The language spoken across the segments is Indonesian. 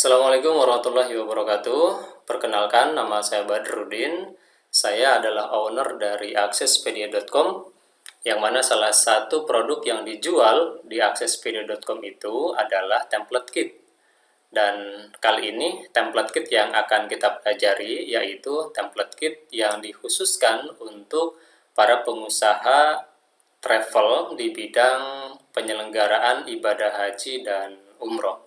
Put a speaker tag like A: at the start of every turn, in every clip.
A: Assalamualaikum warahmatullahi wabarakatuh. Perkenalkan, nama saya Badrudin. Saya adalah owner dari aksespedia.com, yang mana salah satu produk yang dijual di aksespedia.com itu adalah template kit. Dan kali ini template kit yang akan kita pelajari yaitu template kit yang dikhususkan untuk para pengusaha travel di bidang penyelenggaraan ibadah haji dan umroh.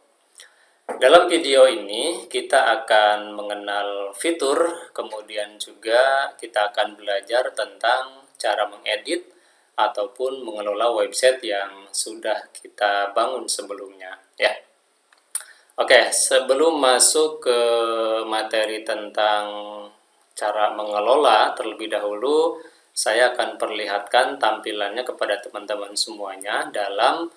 A: Dalam video ini kita akan mengenal fitur, kemudian juga kita akan belajar tentang cara mengedit ataupun mengelola website yang sudah kita bangun sebelumnya, ya. Oke, sebelum masuk ke materi tentang cara mengelola, terlebih dahulu saya akan perlihatkan tampilannya kepada teman-teman semuanya dalam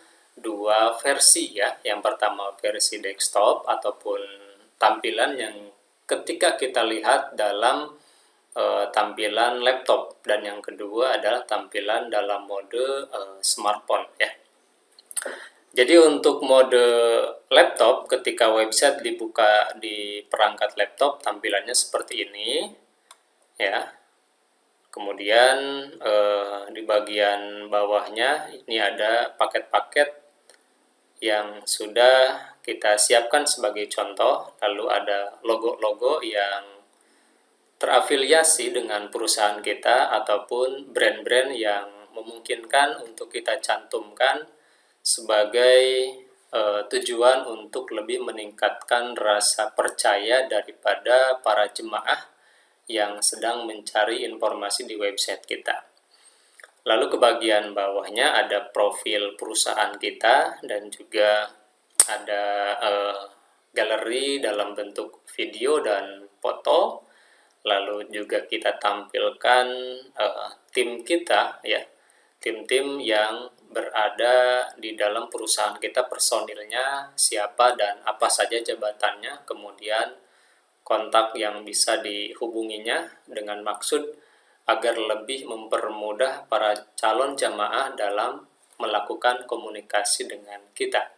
A: dua versi, ya. Yang pertama versi desktop ataupun tampilan yang ketika kita lihat dalam tampilan laptop, dan yang kedua adalah tampilan dalam mode smartphone, ya. Jadi untuk mode laptop, ketika website dibuka di perangkat laptop, tampilannya seperti ini, ya. Kemudian di bagian bawahnya ini ada paket-paket yang sudah kita siapkan sebagai contoh, lalu ada logo-logo yang terafiliasi dengan perusahaan kita ataupun brand-brand yang memungkinkan untuk kita cantumkan sebagai tujuan untuk lebih meningkatkan rasa percaya daripada para jemaah yang sedang mencari informasi di website kita. Lalu ke bagian bawahnya ada profil perusahaan kita dan juga ada galeri dalam bentuk video dan foto. Lalu juga kita tampilkan tim kita, ya, tim-tim yang berada di dalam perusahaan kita, personilnya siapa dan apa saja jabatannya, kemudian kontak yang bisa dihubunginya dengan maksud agar lebih mempermudah para calon jamaah dalam melakukan komunikasi dengan kita.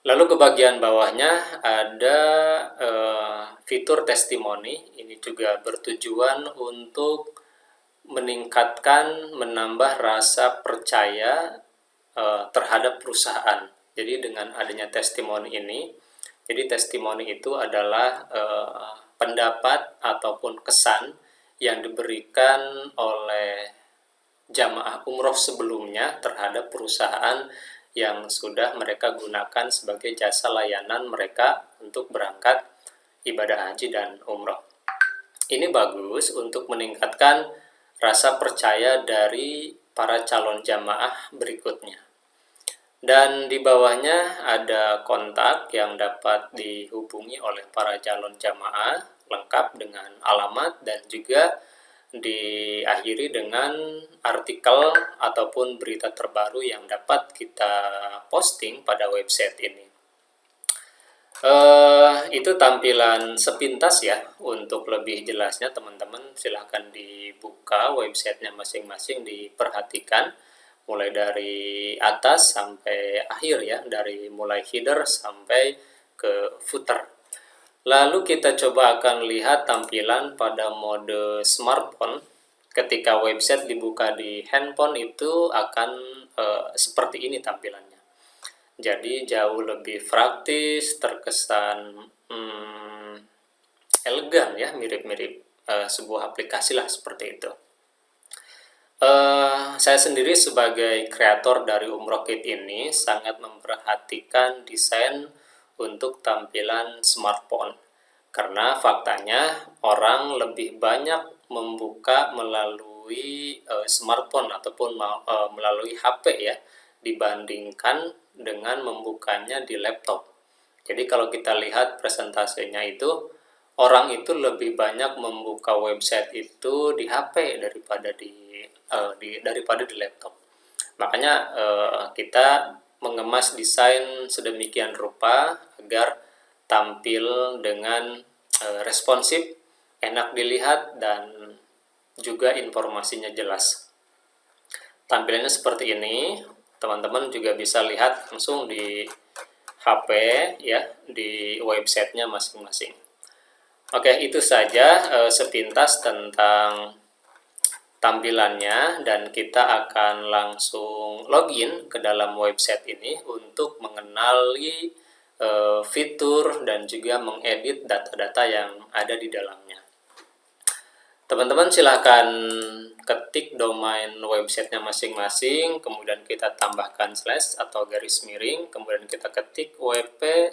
A: Lalu ke bagian bawahnya ada fitur testimoni. Ini juga bertujuan untuk meningkatkan, menambah rasa percaya terhadap perusahaan. Jadi dengan adanya testimoni ini, jadi testimoni itu adalah pendapat ataupun kesan yang diberikan oleh jamaah umroh sebelumnya terhadap perusahaan yang sudah mereka gunakan sebagai jasa layanan mereka untuk berangkat ibadah haji dan umroh. Ini bagus untuk meningkatkan rasa percaya dari para calon jamaah berikutnya. Dan di bawahnya ada kontak yang dapat dihubungi oleh para calon jamaah, lengkap dengan alamat, dan juga diakhiri dengan artikel ataupun berita terbaru yang dapat kita posting pada website ini. Itu tampilan sepintas, ya. Untuk lebih jelasnya teman-teman silahkan dibuka websitenya masing-masing, diperhatikan mulai dari atas sampai akhir, ya, dari mulai header sampai ke footer. Lalu kita coba akan lihat tampilan pada mode smartphone. Ketika website dibuka di handphone itu akan seperti ini tampilannya. Jadi jauh lebih praktis, terkesan elegan, ya, mirip-mirip sebuah aplikasi lah, seperti itu. Saya sendiri sebagai kreator dari Umroh Kit ini sangat memperhatikan desain untuk tampilan smartphone, karena faktanya orang lebih banyak membuka melalui smartphone ataupun melalui HP, ya, dibandingkan dengan membukanya di laptop. Jadi kalau kita lihat presentasenya itu, orang itu lebih banyak membuka website itu di HP daripada di laptop. Makanya kita mengemas desain sedemikian rupa agar tampil dengan responsif, enak dilihat, dan juga informasinya jelas. Tampilannya seperti ini. Teman-teman juga bisa lihat langsung di HP ya di websitenya masing-masing. Oke, itu saja sepintas tentang tampilannya, dan kita akan langsung login ke dalam website ini untuk mengenali fitur dan juga mengedit data-data yang ada di dalamnya. Teman-teman silahkan ketik domain websitenya masing-masing, kemudian kita tambahkan slash atau garis miring, kemudian kita ketik wp-admin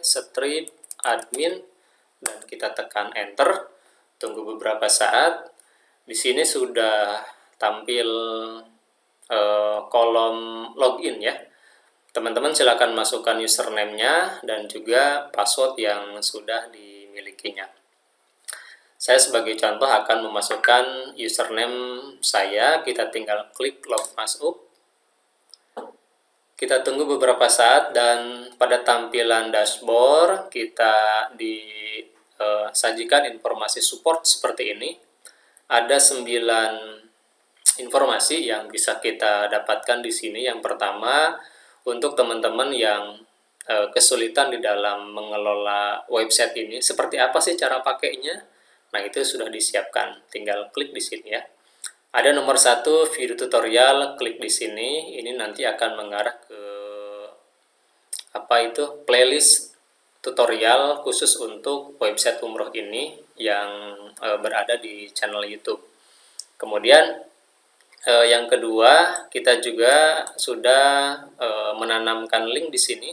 A: dan kita tekan enter. Tunggu beberapa saat. Di sini sudah tampil kolom login ya. Teman-teman silakan masukkan username-nya dan juga password yang sudah dimilikinya. Saya sebagai contoh akan memasukkan username saya, kita tinggal klik log masuk. Kita tunggu beberapa saat dan pada tampilan dashboard kita disajikan informasi support seperti ini. Ada 9 informasi yang bisa kita dapatkan di sini. Yang pertama, untuk teman-teman yang kesulitan di dalam mengelola website ini, seperti apa sih cara pakainya? Nah, itu sudah disiapkan, tinggal klik di sini ya. Ada nomor 1 video tutorial, klik di sini. Ini nanti akan mengarah ke playlist tutorial khusus untuk website umroh ini yang berada di channel YouTube. Kemudian yang kedua, kita juga sudah menanamkan link di sini,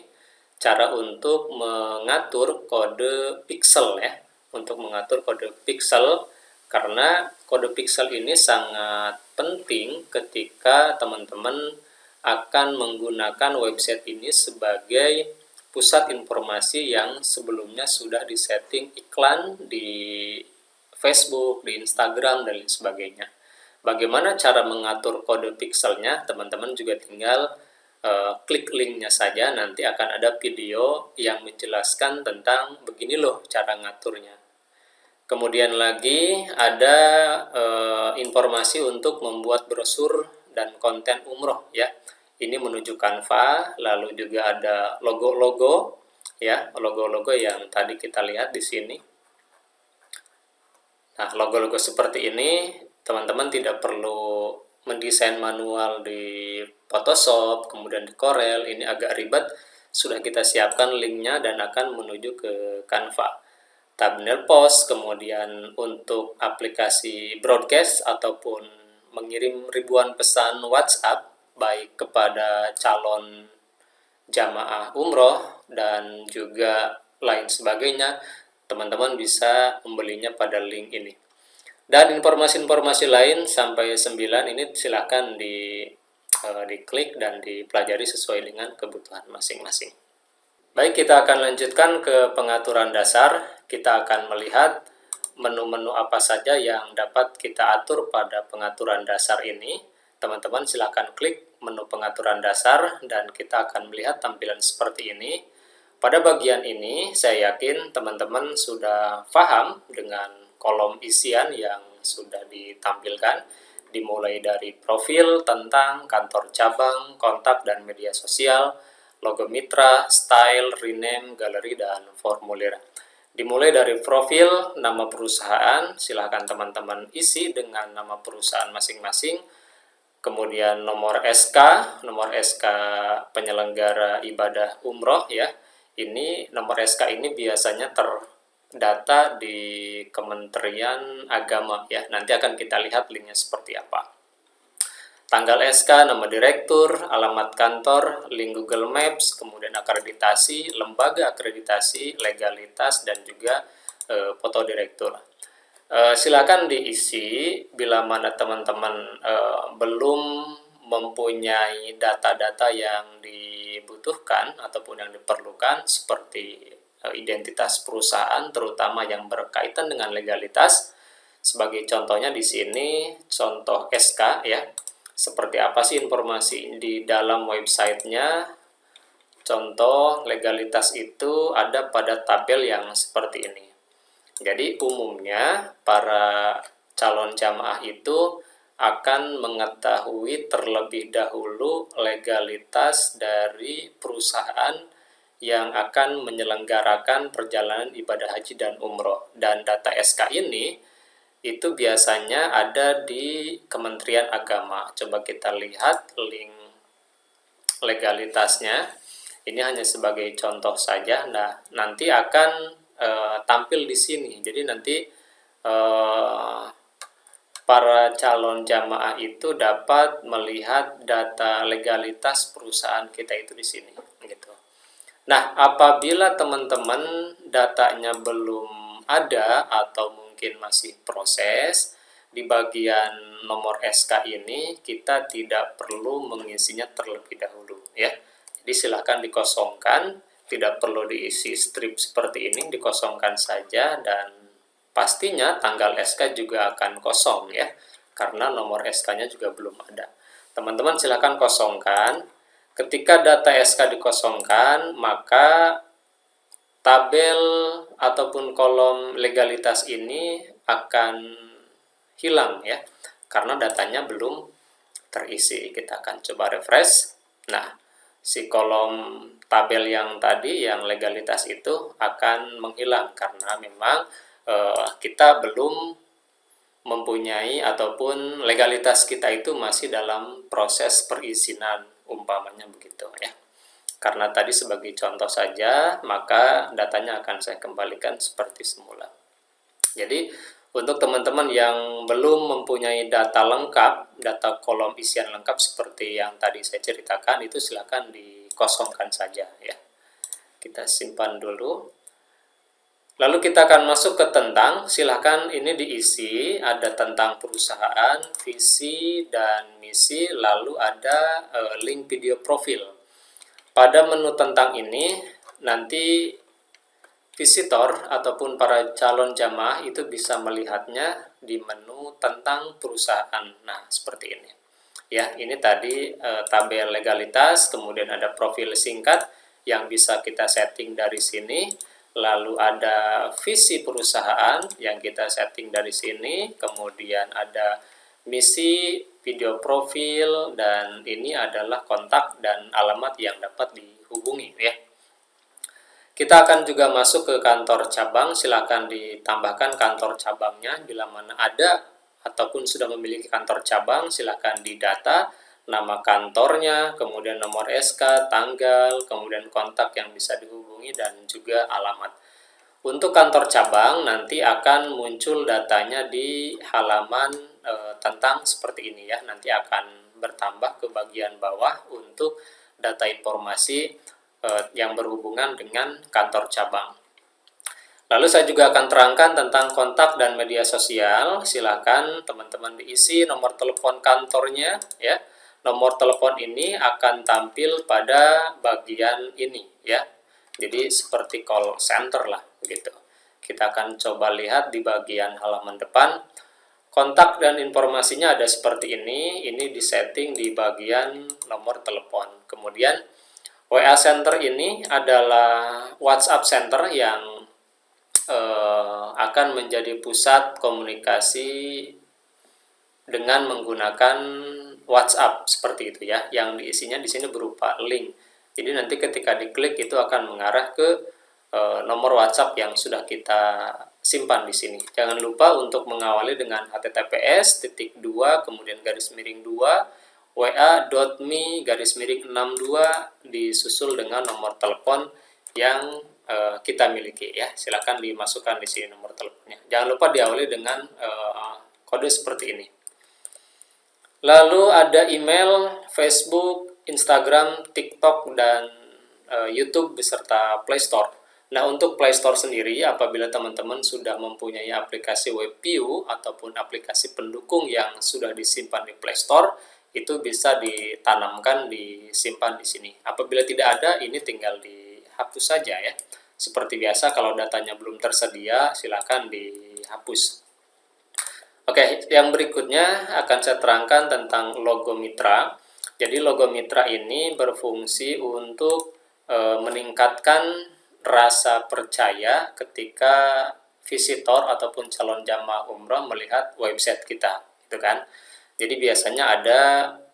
A: cara untuk mengatur kode pixel ya. Untuk mengatur kode pixel, karena kode pixel ini sangat penting ketika teman-teman akan menggunakan website ini sebagai pusat informasi yang sebelumnya sudah disetting iklan di Facebook, di Instagram, dan lain sebagainya. Bagaimana cara mengatur kode pixelnya? Teman-teman juga tinggal klik linknya saja, nanti akan ada video yang menjelaskan tentang begini loh cara ngaturnya. Kemudian lagi ada informasi untuk membuat brosur dan konten umroh ya. Ini menuju Canva, lalu juga ada logo-logo ya, logo-logo yang tadi kita lihat di sini. Nah, logo-logo seperti ini teman-teman tidak perlu mendesain manual di Photoshop, kemudian di Corel, ini agak ribet. Sudah kita siapkan linknya dan akan menuju ke Canva. Thumbnail post, kemudian untuk aplikasi broadcast ataupun mengirim ribuan pesan WhatsApp baik kepada calon jamaah umroh dan juga lain sebagainya, teman-teman bisa membelinya pada link ini. Dan informasi-informasi lain sampai 9 ini silakan diklik dan dipelajari sesuai dengan kebutuhan masing-masing. Baik, kita akan lanjutkan ke pengaturan dasar. Kita akan melihat menu-menu apa saja yang dapat kita atur pada pengaturan dasar ini. Teman-teman silakan klik menu pengaturan dasar dan kita akan melihat tampilan seperti ini. Pada bagian ini saya yakin teman-teman sudah paham dengan kolom isian yang sudah ditampilkan, dimulai dari profil, tentang, kantor cabang, kontak dan media sosial, logo mitra, style, rename, galeri, dan formulir. Dimulai dari profil, nama perusahaan, silahkan teman-teman isi dengan nama perusahaan masing-masing. Kemudian nomor SK penyelenggara ibadah umroh ya. Ini nomor SK ini biasanya terdata di Kementerian Agama ya. Nanti akan kita lihat linknya seperti apa. Tanggal SK, nama direktur, alamat kantor, link Google Maps, kemudian akreditasi, lembaga akreditasi, legalitas, dan juga foto direktur. Silakan diisi bila mana teman-teman belum mempunyai data-data yang dibutuhkan ataupun yang diperlukan seperti identitas perusahaan, terutama yang berkaitan dengan legalitas. Sebagai contohnya di sini contoh SK ya. Seperti apa sih informasi di dalam websitenya? Contoh legalitas itu ada pada tabel yang seperti ini. Jadi umumnya para calon jamaah itu akan mengetahui terlebih dahulu legalitas dari perusahaan yang akan menyelenggarakan perjalanan ibadah haji dan umroh. Dan data SK ini itu biasanya ada di Kementerian Agama. Coba kita lihat link legalitasnya. Ini hanya sebagai contoh saja. Nah, nanti akan tampil di sini. Jadi nanti para calon jamaah itu dapat melihat data legalitas perusahaan kita itu di sini, gitu. Nah, apabila teman-teman datanya belum ada atau mungkin masih proses, di bagian nomor SK ini kita tidak perlu mengisinya terlebih dahulu, ya. Jadi silakan dikosongkan, tidak perlu diisi strip seperti ini, dikosongkan saja, dan pastinya tanggal SK juga akan kosong, ya, karena nomor SK-nya juga belum ada. Teman-teman silakan kosongkan. Ketika data SK dikosongkan, maka tabel ataupun kolom legalitas ini akan hilang, ya, karena datanya belum terisi. Kita akan coba refresh. Nah, si kolom tabel yang tadi, yang legalitas itu akan menghilang karena memang kita belum mempunyai ataupun legalitas kita itu masih dalam proses perizinan, umpamanya begitu, ya. Karena tadi sebagai contoh saja, maka datanya akan saya kembalikan seperti semula. Jadi untuk teman-teman yang belum mempunyai data lengkap, data kolom isian lengkap seperti yang tadi saya ceritakan, itu silakan dikosongkan saja, ya. Kita simpan dulu. Lalu kita akan masuk ke tentang, silakan ini diisi, ada tentang perusahaan, visi dan misi, lalu ada link video profil. Pada menu tentang ini, nanti visitor ataupun para calon jamaah itu bisa melihatnya di menu tentang perusahaan. Nah, seperti ini. Ya, ini tadi tabel legalitas, kemudian ada profil singkat yang bisa kita setting dari sini. Lalu ada visi perusahaan yang kita setting dari sini, kemudian ada misi, video profil, dan ini adalah kontak dan alamat yang dapat dihubungi, ya. Kita akan juga masuk ke kantor cabang, silakan ditambahkan kantor cabangnya bila mana ada ataupun sudah memiliki kantor cabang, silakan didata nama kantornya, kemudian nomor SK, tanggal, kemudian kontak yang bisa dihubungi, dan juga alamat. Untuk kantor cabang nanti akan muncul datanya di halaman tentang seperti ini, ya. Nanti akan bertambah ke bagian bawah untuk data informasi yang berhubungan dengan kantor cabang. Lalu saya juga akan terangkan tentang kontak dan media sosial. Silakan teman-teman diisi nomor telepon kantornya, ya. Nomor telepon ini akan tampil pada bagian ini, ya. Jadi seperti call center lah, gitu. Kita akan coba lihat di bagian halaman depan. Kontak dan informasinya ada seperti ini disetting di bagian nomor telepon. Kemudian WA Center ini adalah WhatsApp Center yang akan menjadi pusat komunikasi dengan menggunakan WhatsApp seperti itu, ya. Yang diisinya di sini berupa link. Jadi nanti ketika diklik itu akan mengarah ke nomor WhatsApp yang sudah kita simpan di sini. Jangan lupa untuk mengawali dengan https://2 kemudian _2 wa.me/62 disusul dengan nomor telepon yang kita miliki, ya. Silakan dimasukkan di sini nomor teleponnya. Jangan lupa diawali dengan kode seperti ini. Lalu ada email, Facebook, Instagram, TikTok, dan YouTube beserta Play Store. Nah, untuk Play Store sendiri, apabila teman-teman sudah mempunyai aplikasi WebView ataupun aplikasi pendukung yang sudah disimpan di Play Store, itu bisa ditanamkan, disimpan di sini. Apabila tidak ada, ini tinggal dihapus saja, ya. Seperti biasa, kalau datanya belum tersedia, silakan dihapus. Oke, yang berikutnya akan saya terangkan tentang logo mitra. Jadi logo mitra ini berfungsi untuk meningkatkan rasa percaya ketika visitor ataupun calon jamaah umroh melihat website kita, gitu kan. Jadi biasanya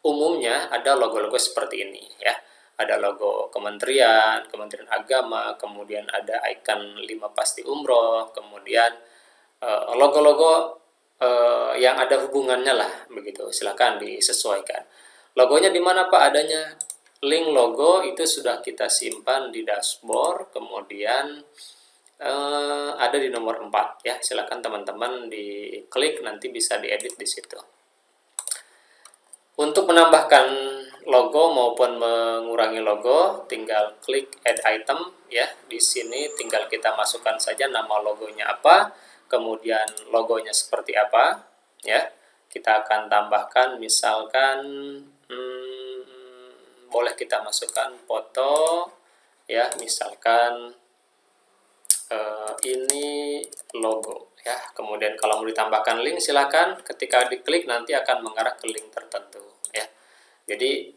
A: umumnya ada logo-logo seperti ini, ya. ada logo kementerian, Kementerian Agama, kemudian ada icon 5 pasti umroh, kemudian logo-logo yang ada hubungannya lah begitu. Silakan disesuaikan. Logonya di mana Pak adanya? Link logo itu sudah kita simpan di dashboard, kemudian ada di nomor 4 ya. Silakan teman-teman diklik, nanti bisa diedit di situ. Untuk menambahkan logo maupun mengurangi logo, tinggal klik add item ya. Di sini tinggal kita masukkan saja nama logonya apa, kemudian logonya seperti apa ya. Kita akan tambahkan misalkan boleh kita masukkan foto ya, misalkan ini logo ya. Kemudian kalau mau ditambahkan link silakan, ketika diklik nanti akan mengarah ke link tertentu ya. Jadi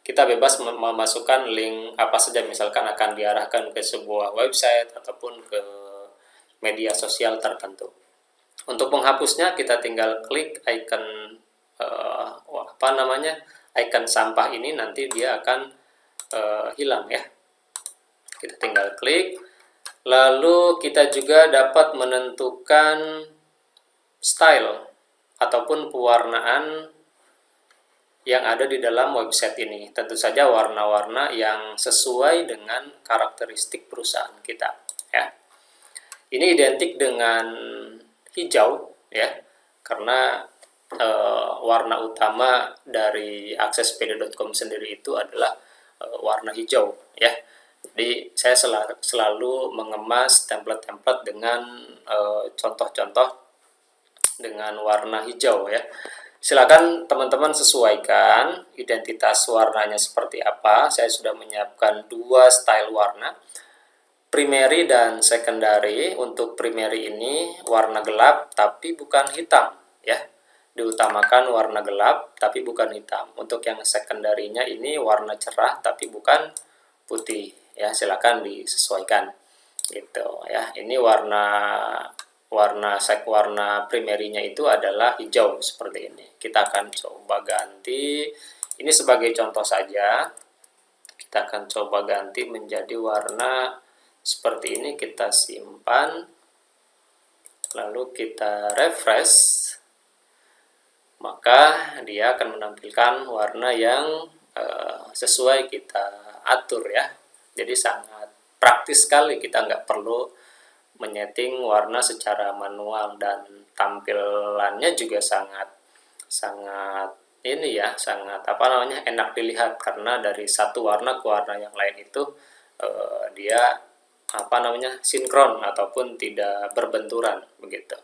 A: kita bebas memasukkan link apa saja, misalkan akan diarahkan ke sebuah website ataupun ke media sosial tertentu. Untuk menghapusnya kita tinggal klik icon icon sampah ini, nanti dia akan hilang ya. Kita tinggal klik. Lalu kita juga dapat menentukan style ataupun pewarnaan yang ada di dalam website ini. Tentu saja warna-warna yang sesuai dengan karakteristik perusahaan kita ya. Ini identik dengan hijau ya, karena warna utama dari aksespedia.com sendiri itu adalah warna hijau ya. Jadi saya selalu mengemas template-template dengan contoh-contoh dengan warna hijau ya. Silakan teman-teman sesuaikan identitas warnanya seperti apa. Saya sudah menyiapkan 2 style warna, primary dan secondary. Untuk primary ini warna gelap tapi bukan hitam ya. Diutamakan warna gelap tapi bukan hitam. Untuk yang secondary-nya ini warna cerah tapi bukan putih ya. Silakan disesuaikan gitu ya. Ini warna primary-nya itu adalah hijau seperti ini. Kita akan coba ganti. Ini sebagai contoh saja. Kita akan coba ganti menjadi warna seperti ini. Kita simpan. Lalu kita refresh. Maka dia akan menampilkan warna yang sesuai kita atur ya. Jadi sangat praktis sekali, kita nggak perlu menyeting warna secara manual, dan tampilannya juga sangat ini ya, sangat enak dilihat, karena dari satu warna ke warna yang lain itu dia sinkron ataupun tidak berbenturan begitu.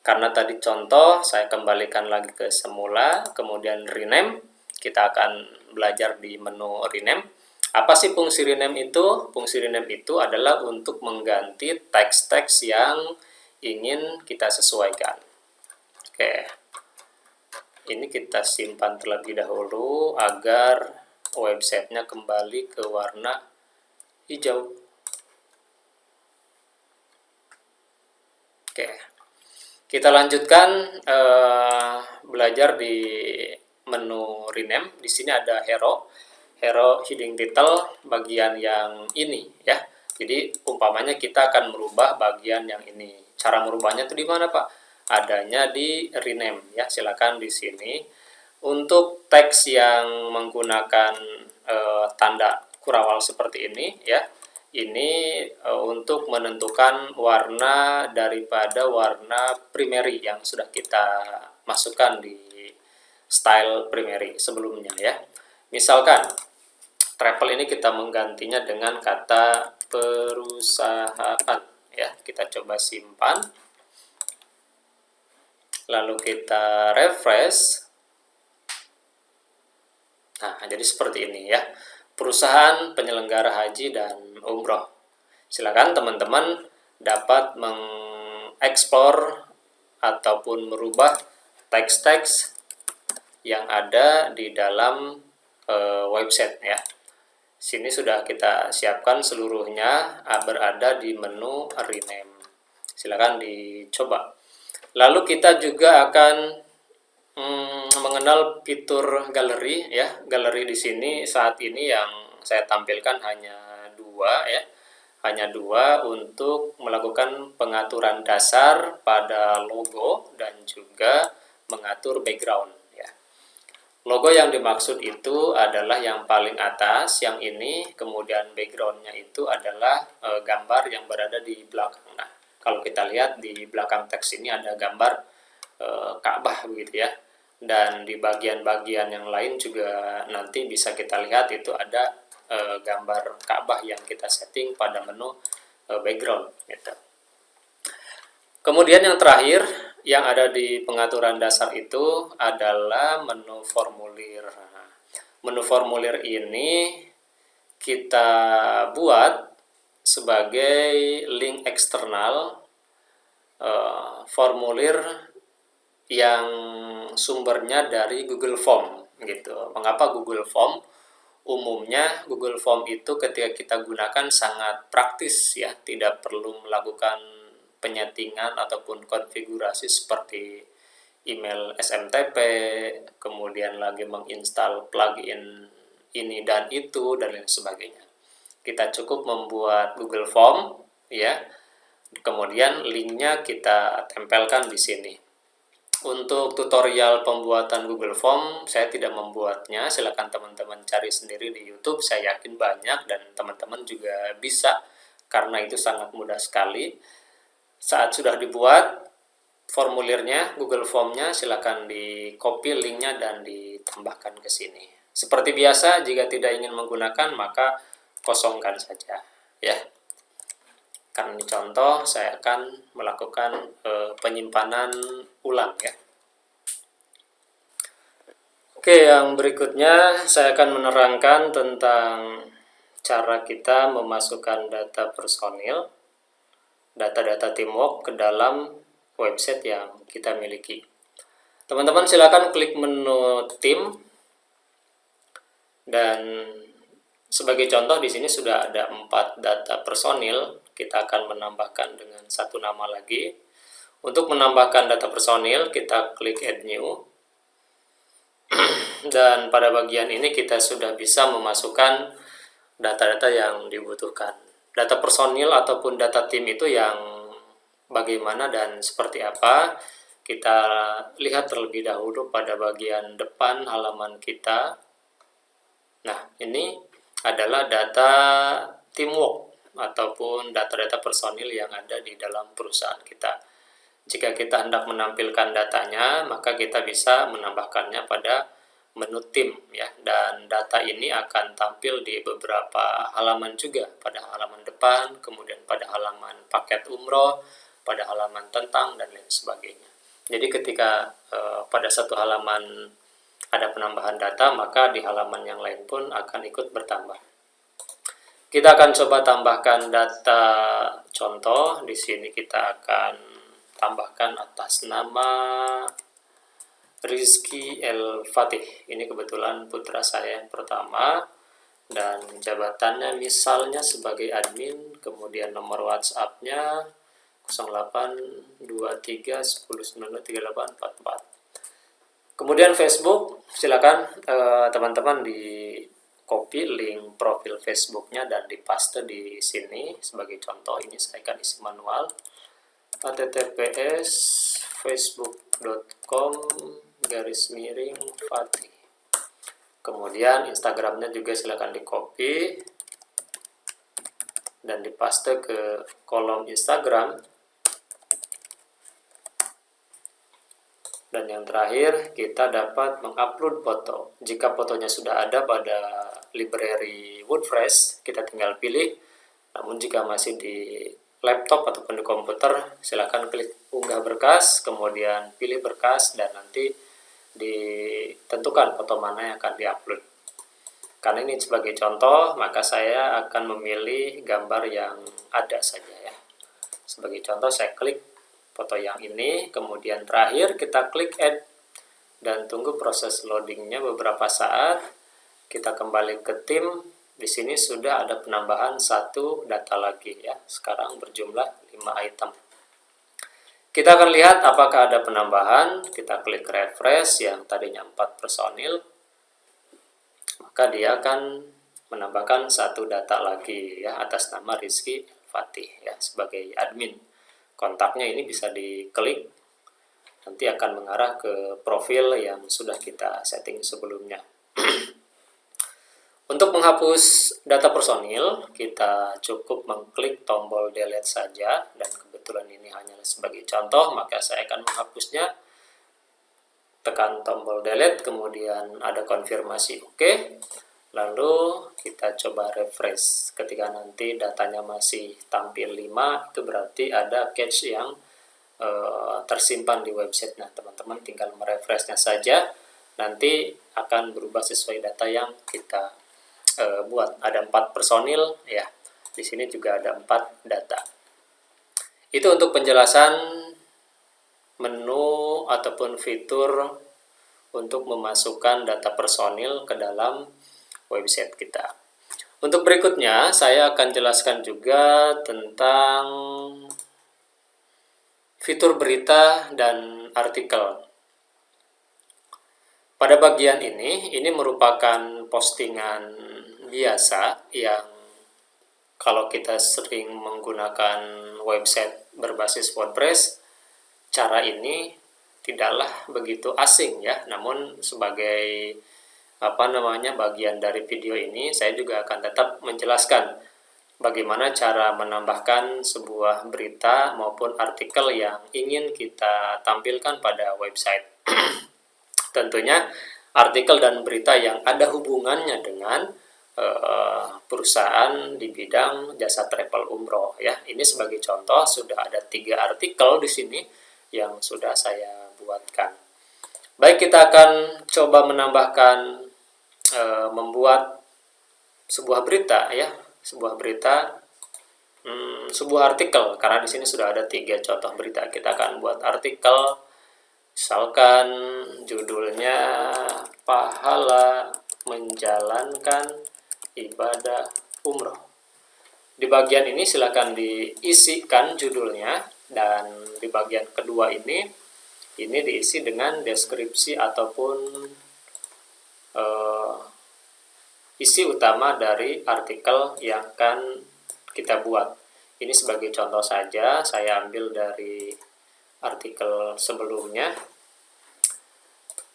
A: Karena tadi contoh, saya kembalikan lagi ke semula, kemudian rename. Kita akan belajar di menu rename. Apa sih fungsi rename itu? Fungsi rename itu adalah untuk mengganti teks-teks yang ingin kita sesuaikan. Oke. Ini kita simpan terlebih dahulu agar websitenya kembali ke warna hijau. Oke. Kita lanjutkan belajar di menu rename. Di sini ada hero heading title bagian yang ini ya. Jadi umpamanya kita akan merubah bagian yang ini. Cara merubahnya itu di mana Pak? Adanya di rename ya. Silakan di sini. Untuk teks yang menggunakan tanda kurawal seperti ini ya. Ini untuk menentukan warna daripada warna primary yang sudah kita masukkan di style primary sebelumnya ya. Misalkan travel ini kita menggantinya dengan kata perusahaan ya. Kita coba simpan. Lalu kita refresh. Nah, jadi seperti ini ya. Perusahaan penyelenggara haji dan umroh. Silakan teman-teman dapat mengeksplor ataupun merubah teks-teks yang ada di dalam website ya. Sini sudah kita siapkan seluruhnya, berada di menu rename. Silakan dicoba. Lalu kita juga akan mengenal fitur galeri ya. Galeri di sini saat ini yang saya tampilkan hanya dua ya. Hanya dua untuk melakukan pengaturan dasar pada logo dan juga mengatur background ya. Logo yang dimaksud itu adalah yang paling atas, yang ini, kemudian backgroundnya itu adalah gambar yang berada di belakang. Nah, kalau kita lihat di belakang teks ini ada gambar Ka'bah begitu ya. Dan di bagian-bagian yang lain juga nanti bisa kita lihat itu ada gambar Ka'bah yang kita setting pada menu background gitu. Kemudian yang terakhir yang ada di pengaturan dasar itu adalah menu formulir. Menu formulir ini kita buat sebagai link eksternal formulir yang sumbernya dari Google Form gitu. Mengapa Google Form? Umumnya Google Form itu ketika kita gunakan sangat praktis ya, tidak perlu melakukan penyetingan ataupun konfigurasi seperti email SMTP, kemudian lagi menginstal plugin ini dan itu dan lain sebagainya. Kita cukup membuat Google Form ya, kemudian linknya kita tempelkan di sini. Untuk tutorial pembuatan Google Form saya tidak membuatnya, silakan teman-teman cari sendiri di YouTube, saya yakin banyak dan teman-teman juga bisa karena itu sangat mudah sekali. Saat sudah dibuat formulirnya, Google Form-nya, silakan di copy linknya dan ditambahkan ke sini. Seperti biasa, jika tidak ingin menggunakan maka kosongkan saja ya. Karena ini contoh, saya akan melakukan penyimpanan ulang ya. Oke, yang berikutnya saya akan menerangkan tentang cara kita memasukkan data personil, data-data teamwork ke dalam website yang kita miliki. Teman-teman silakan klik menu tim dan sebagai contoh di sini sudah ada 4 data personil. Kita akan menambahkan dengan satu nama lagi. Untuk menambahkan data personil, kita klik add new. Dan pada bagian ini kita sudah bisa memasukkan data-data yang dibutuhkan. Data personil ataupun data tim itu yang bagaimana dan seperti apa, kita lihat terlebih dahulu pada bagian depan halaman kita. Nah, ini adalah data teamwork ataupun data-data personil yang ada di dalam perusahaan kita. Jika kita hendak menampilkan datanya, maka kita bisa menambahkannya pada menu tim ya, dan data ini akan tampil di beberapa halaman juga, pada halaman depan, kemudian pada halaman paket umroh, pada halaman tentang dan lain sebagainya. Jadi ketika pada satu halaman ada penambahan data, maka di halaman yang lain pun akan ikut bertambah. Kita akan coba tambahkan data contoh. Di sini kita akan tambahkan atas nama Rizky El Fatih. Ini kebetulan putra saya yang pertama, dan jabatannya misalnya sebagai admin, kemudian nomor WhatsApp-nya 082310923844. Kemudian Facebook, silakan teman-teman di copy link profil Facebook-nya dan dipaste di sini sebagai contoh. Ini saya akan isi manual, https facebook.com/Fatih. Kemudian Instagramnya juga silakan di copy dan dipaste ke kolom Instagram. Dan yang terakhir, kita dapat mengupload foto. Jika fotonya sudah ada pada library WordPress, kita tinggal pilih. Namun jika masih di laptop ataupun di komputer, silakan klik unggah berkas, kemudian pilih berkas, dan nanti ditentukan foto mana yang akan diupload. Karena ini sebagai contoh, maka saya akan memilih gambar yang ada saja ya. Sebagai contoh, saya klik foto yang ini, kemudian terakhir kita klik add dan tunggu proses loadingnya beberapa saat. Kita kembali ke tim. Di sini sudah ada penambahan 1 data lagi ya. Sekarang berjumlah 5 item. Kita akan lihat apakah ada penambahan. Kita klik refresh yang tadinya 4 personil, maka dia akan menambahkan satu data lagi ya atas nama Rizky Fatih ya sebagai admin. Kontaknya ini bisa diklik, nanti akan mengarah ke profil yang sudah kita setting sebelumnya. Untuk menghapus data personil, kita cukup mengklik tombol delete saja, dan kebetulan ini hanya sebagai contoh, maka saya akan menghapusnya. Tekan tombol delete, kemudian ada konfirmasi OK, lalu kita coba refresh. Ketika nanti datanya masih tampil 5, itu berarti ada cache yang tersimpan di website. Nah, teman-teman tinggal merefreshnya saja, nanti akan berubah sesuai data yang kita buat. Ada 4 personil ya, di sini juga ada 4 data. Itu untuk penjelasan menu ataupun fitur untuk memasukkan data personil ke dalam website kita. Untuk berikutnya, saya akan jelaskan juga tentang fitur berita dan artikel. Pada bagian ini merupakan postingan biasa yang kalau kita sering menggunakan website berbasis WordPress, cara ini tidaklah begitu asing ya. Namun sebagai bagian dari video ini, saya juga akan tetap menjelaskan bagaimana cara menambahkan sebuah berita maupun artikel yang ingin kita tampilkan pada website. Tentunya artikel dan berita yang ada hubungannya dengan perusahaan di bidang jasa travel umroh ya. Ini sebagai contoh, sudah ada 3 artikel di sini yang sudah saya buatkan. Baik, kita akan coba menambahkan membuat sebuah berita ya, sebuah artikel, karena di sini sudah ada 3 contoh berita. Kita akan buat artikel, misalkan judulnya Pahala Menjalankan Ibadah Umroh. Di bagian ini silakan diisikan judulnya, dan di bagian kedua ini diisi dengan deskripsi ataupun isi utama dari artikel yang akan kita buat. Ini sebagai contoh saja, saya ambil dari artikel sebelumnya.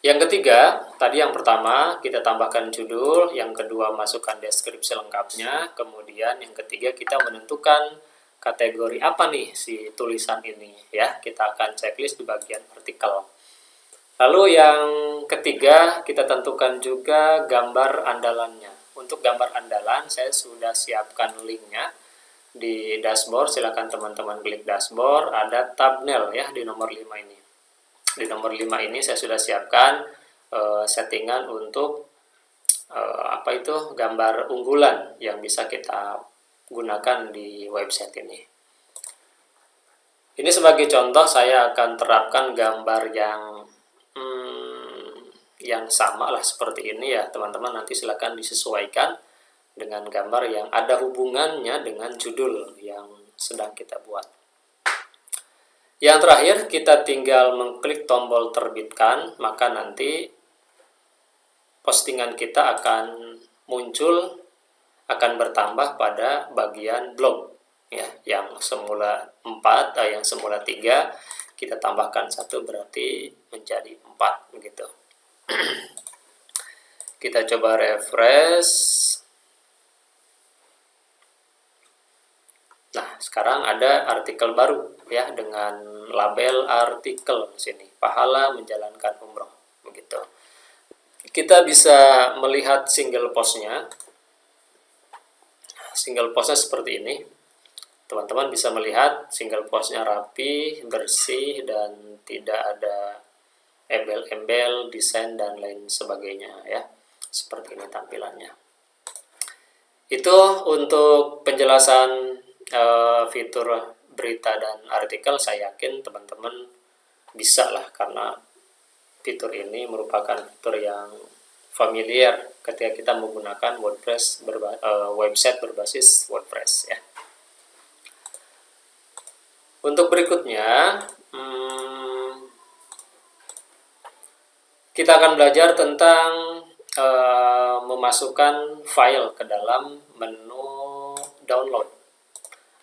A: Yang ketiga, tadi yang pertama kita tambahkan judul, yang kedua masukkan deskripsi lengkapnya, kemudian yang ketiga kita menentukan kategori apa nih si tulisan ini ya. Kita akan checklist di bagian artikel. Lalu yang ketiga, kita tentukan juga gambar andalannya. Untuk gambar andalan, saya sudah siapkan linknya di dashboard. Silakan teman-teman klik dashboard, ada thumbnail ya di nomor 5 ini. Di nomor 5 ini saya sudah siapkan settingan untuk gambar unggulan yang bisa kita gunakan di website ini. Ini sebagai contoh, saya akan terapkan gambar yang sama lah seperti ini ya teman-teman. Nanti silakan disesuaikan dengan gambar yang ada hubungannya dengan judul yang sedang kita buat. Yang terakhir, kita tinggal mengklik tombol terbitkan, maka nanti postingan kita akan muncul, akan bertambah pada bagian blog ya, yang semula 4, yang semula 3, kita tambahkan 1 berarti menjadi 4 begitu. Kita coba refresh. Nah, sekarang ada artikel baru ya dengan label artikel di sini, Pahala Menjalankan Umroh begitu. Kita bisa melihat single postnya. Single postnya seperti ini. Teman-teman bisa melihat single postnya rapi, bersih, dan tidak ada embel-embel, desain, dan lain sebagainya ya. Seperti ini tampilannya. Itu untuk penjelasan fitur berita dan artikel. Saya yakin teman-teman bisa lah, karena fitur ini merupakan fitur yang familiar ketika kita menggunakan WordPress website berbasis WordPress ya. Untuk berikutnya, Kita akan belajar tentang memasukkan file ke dalam menu download.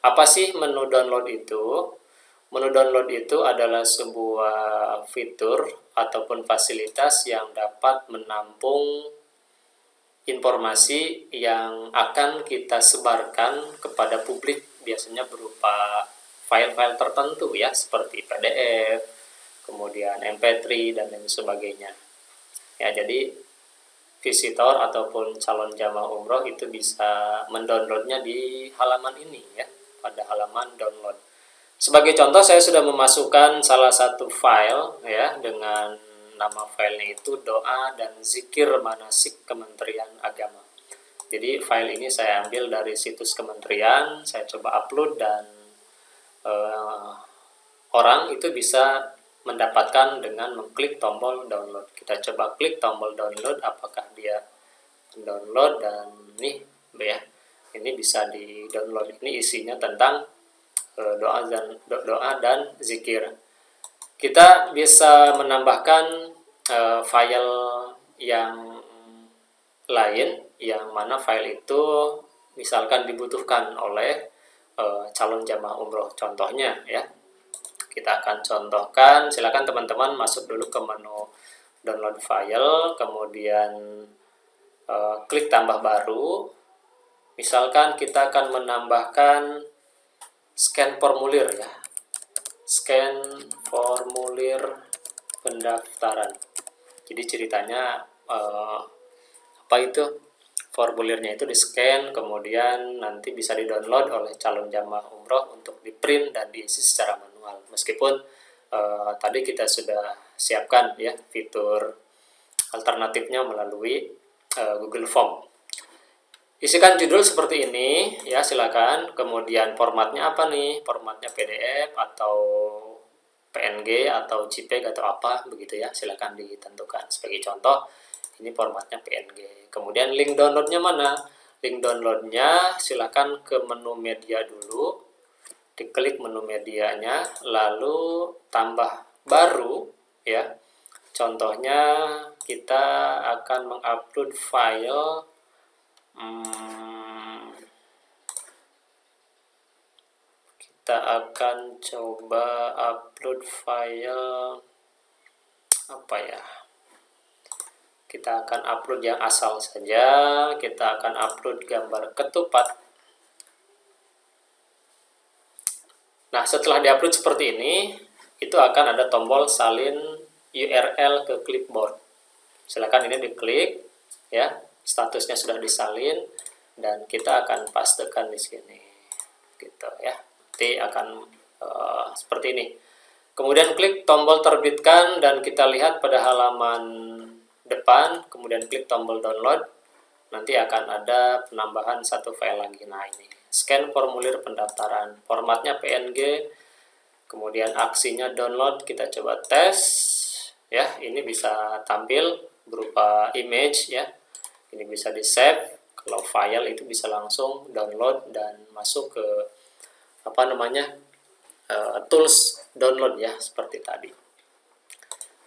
A: Apa sih menu download itu? Menu download itu adalah sebuah fitur ataupun fasilitas yang dapat menampung informasi yang akan kita sebarkan kepada publik, biasanya berupa file-file tertentu ya, seperti PDF, kemudian MP3 dan lain sebagainya. Ya, jadi visitor ataupun calon jamaah umroh itu bisa mendownloadnya di halaman ini ya, pada halaman download. Sebagai contoh, saya sudah memasukkan salah satu file ya dengan nama filenya itu doa dan zikir manasik Kementerian Agama. Jadi file ini saya ambil dari situs kementerian, saya coba upload dan orang itu bisa mendapatkan dengan mengklik tombol download. Kita coba klik tombol download, apakah dia download, dan nih ya, ini bisa di download. Ini isinya tentang doa dan zikir. Kita bisa menambahkan file yang lain, yang mana file itu misalkan dibutuhkan oleh calon jamaah umroh. Contohnya ya, kita akan contohkan. Silakan teman-teman masuk dulu ke menu download file, kemudian klik tambah baru. Misalkan kita akan menambahkan scan formulir ya, scan formulir pendaftaran. Jadi ceritanya apa itu, formulirnya itu di scan, kemudian nanti bisa di download oleh calon jamaah umroh untuk di print dan diisi secara manual. Meskipun tadi kita sudah siapkan ya fitur alternatifnya melalui Google Form. Isikan judul seperti ini ya, silakan. Kemudian formatnya apa nih? Formatnya PDF atau PNG atau JPEG atau apa begitu ya, silakan ditentukan. Sebagai contoh, ini formatnya PNG. Kemudian link downloadnya mana? Link downloadnya silakan ke menu media dulu, diklik menu medianya, lalu tambah baru ya. Contohnya kita akan mengupload file kita akan coba upload file apa ya, kita akan upload yang asal saja. Kita akan upload gambar ketupat. Nah, setelah diupload seperti ini, itu akan ada tombol salin URL ke clipboard. Silakan ini diklik ya, statusnya sudah disalin, dan kita akan pastekan di sini gitu ya. Nanti akan seperti ini. Kemudian klik tombol terbitkan dan kita lihat pada halaman depan, kemudian klik tombol download, nanti akan ada penambahan satu file lagi. Nah, ini scan formulir pendaftaran, formatnya PNG, kemudian aksinya download. Kita coba tes ya, ini bisa tampil berupa image ya, ini bisa di save. Kalau file itu bisa langsung download dan masuk ke apa namanya, tools download ya, seperti tadi.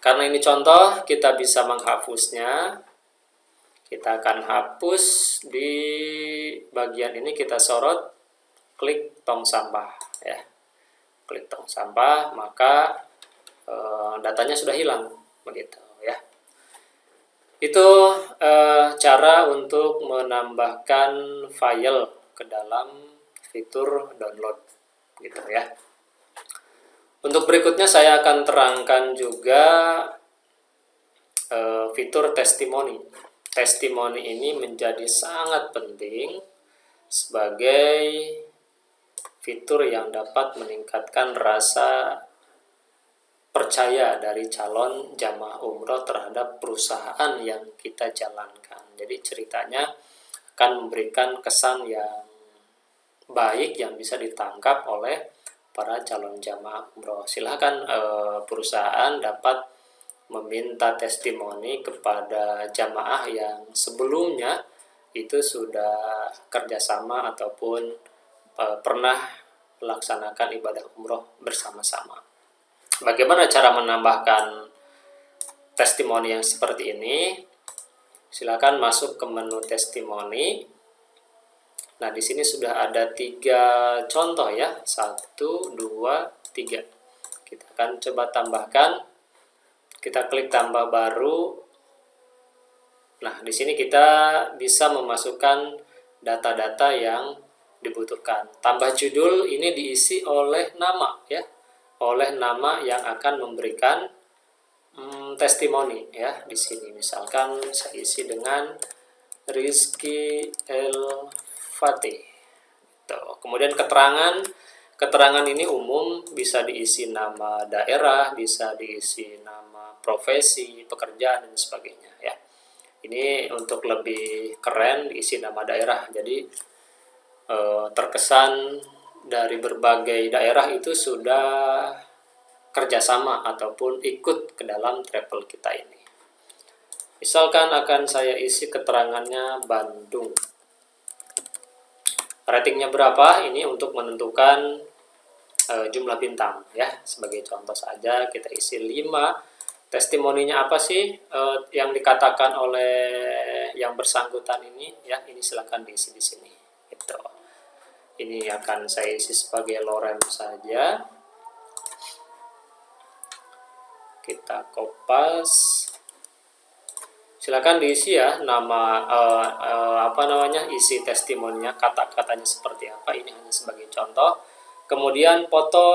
A: Karena ini contoh, kita bisa menghapusnya. Kita akan hapus di bagian ini, kita sorot, klik tong sampah ya, klik tong sampah, maka datanya sudah hilang begitu ya. Itu cara untuk menambahkan file ke dalam fitur download gitu ya. Untuk berikutnya saya akan terangkan juga fitur testimoni. Testimoni ini menjadi sangat penting sebagai fitur yang dapat meningkatkan rasa percaya dari calon jamaah umroh terhadap perusahaan yang kita jalankan. Jadi ceritanya akan memberikan kesan yang baik yang bisa ditangkap oleh para calon jamaah umroh. Silahkan perusahaan dapat meminta testimoni kepada jamaah yang sebelumnya itu sudah kerjasama ataupun pernah melaksanakan ibadah umroh bersama-sama. Bagaimana cara menambahkan testimoni yang seperti ini? Silakan masuk ke menu testimoni. Nah, di sini sudah ada 3 contoh ya. 1, 2, 3. Kita akan coba tambahkan. Kita klik tambah baru. Nah, di sini kita bisa memasukkan data-data yang dibutuhkan. Tambah judul ini diisi oleh nama ya. Oleh nama yang akan memberikan testimoni ya. Di sini misalkan saya isi dengan Rizky El Fatih. Kemudian keterangan ini umum, bisa diisi nama daerah, bisa diisi nama profesi, pekerjaan dan sebagainya ya. Ini untuk lebih keren diisi nama daerah. Jadi terkesan dari berbagai daerah itu sudah kerjasama ataupun ikut ke dalam travel kita ini. Misalkan akan saya isi keterangannya Bandung. Ratingnya berapa? Ini untuk menentukan jumlah bintang ya. Sebagai contoh saja kita isi 5. Testimoninya apa sih yang dikatakan oleh yang bersangkutan ini ya. Ini silakan diisi di sini. Gitu. Ini akan saya isi sebagai lorem saja. Kita kopas. Silakan diisi ya nama isi testimoninya, kata-katanya seperti apa. Ini hanya sebagai contoh. Kemudian foto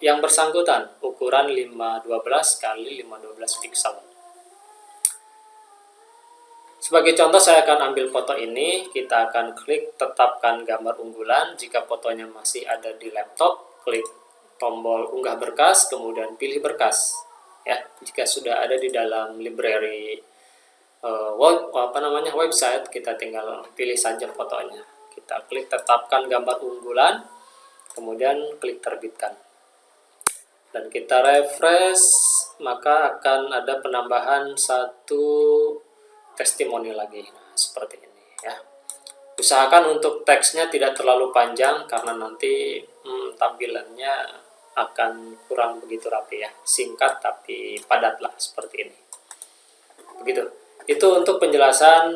A: yang bersangkutan ukuran 512 x 512 pixel. Sebagai contoh saya akan ambil foto ini, kita akan klik tetapkan gambar unggulan. Jika fotonya masih ada di laptop, klik tombol unggah berkas, kemudian pilih berkas. Ya, jika sudah ada di dalam library website, kita tinggal pilih saja fotonya. Kita klik tetapkan gambar unggulan, kemudian klik terbitkan. Dan kita refresh, maka akan ada penambahan 1 testimoni lagi. Nah, seperti ini ya. Usahakan untuk teksnya tidak terlalu panjang karena nanti tampilannya akan kurang begitu rapi ya. Singkat tapi padat lah seperti ini. Begitu. Itu untuk penjelasan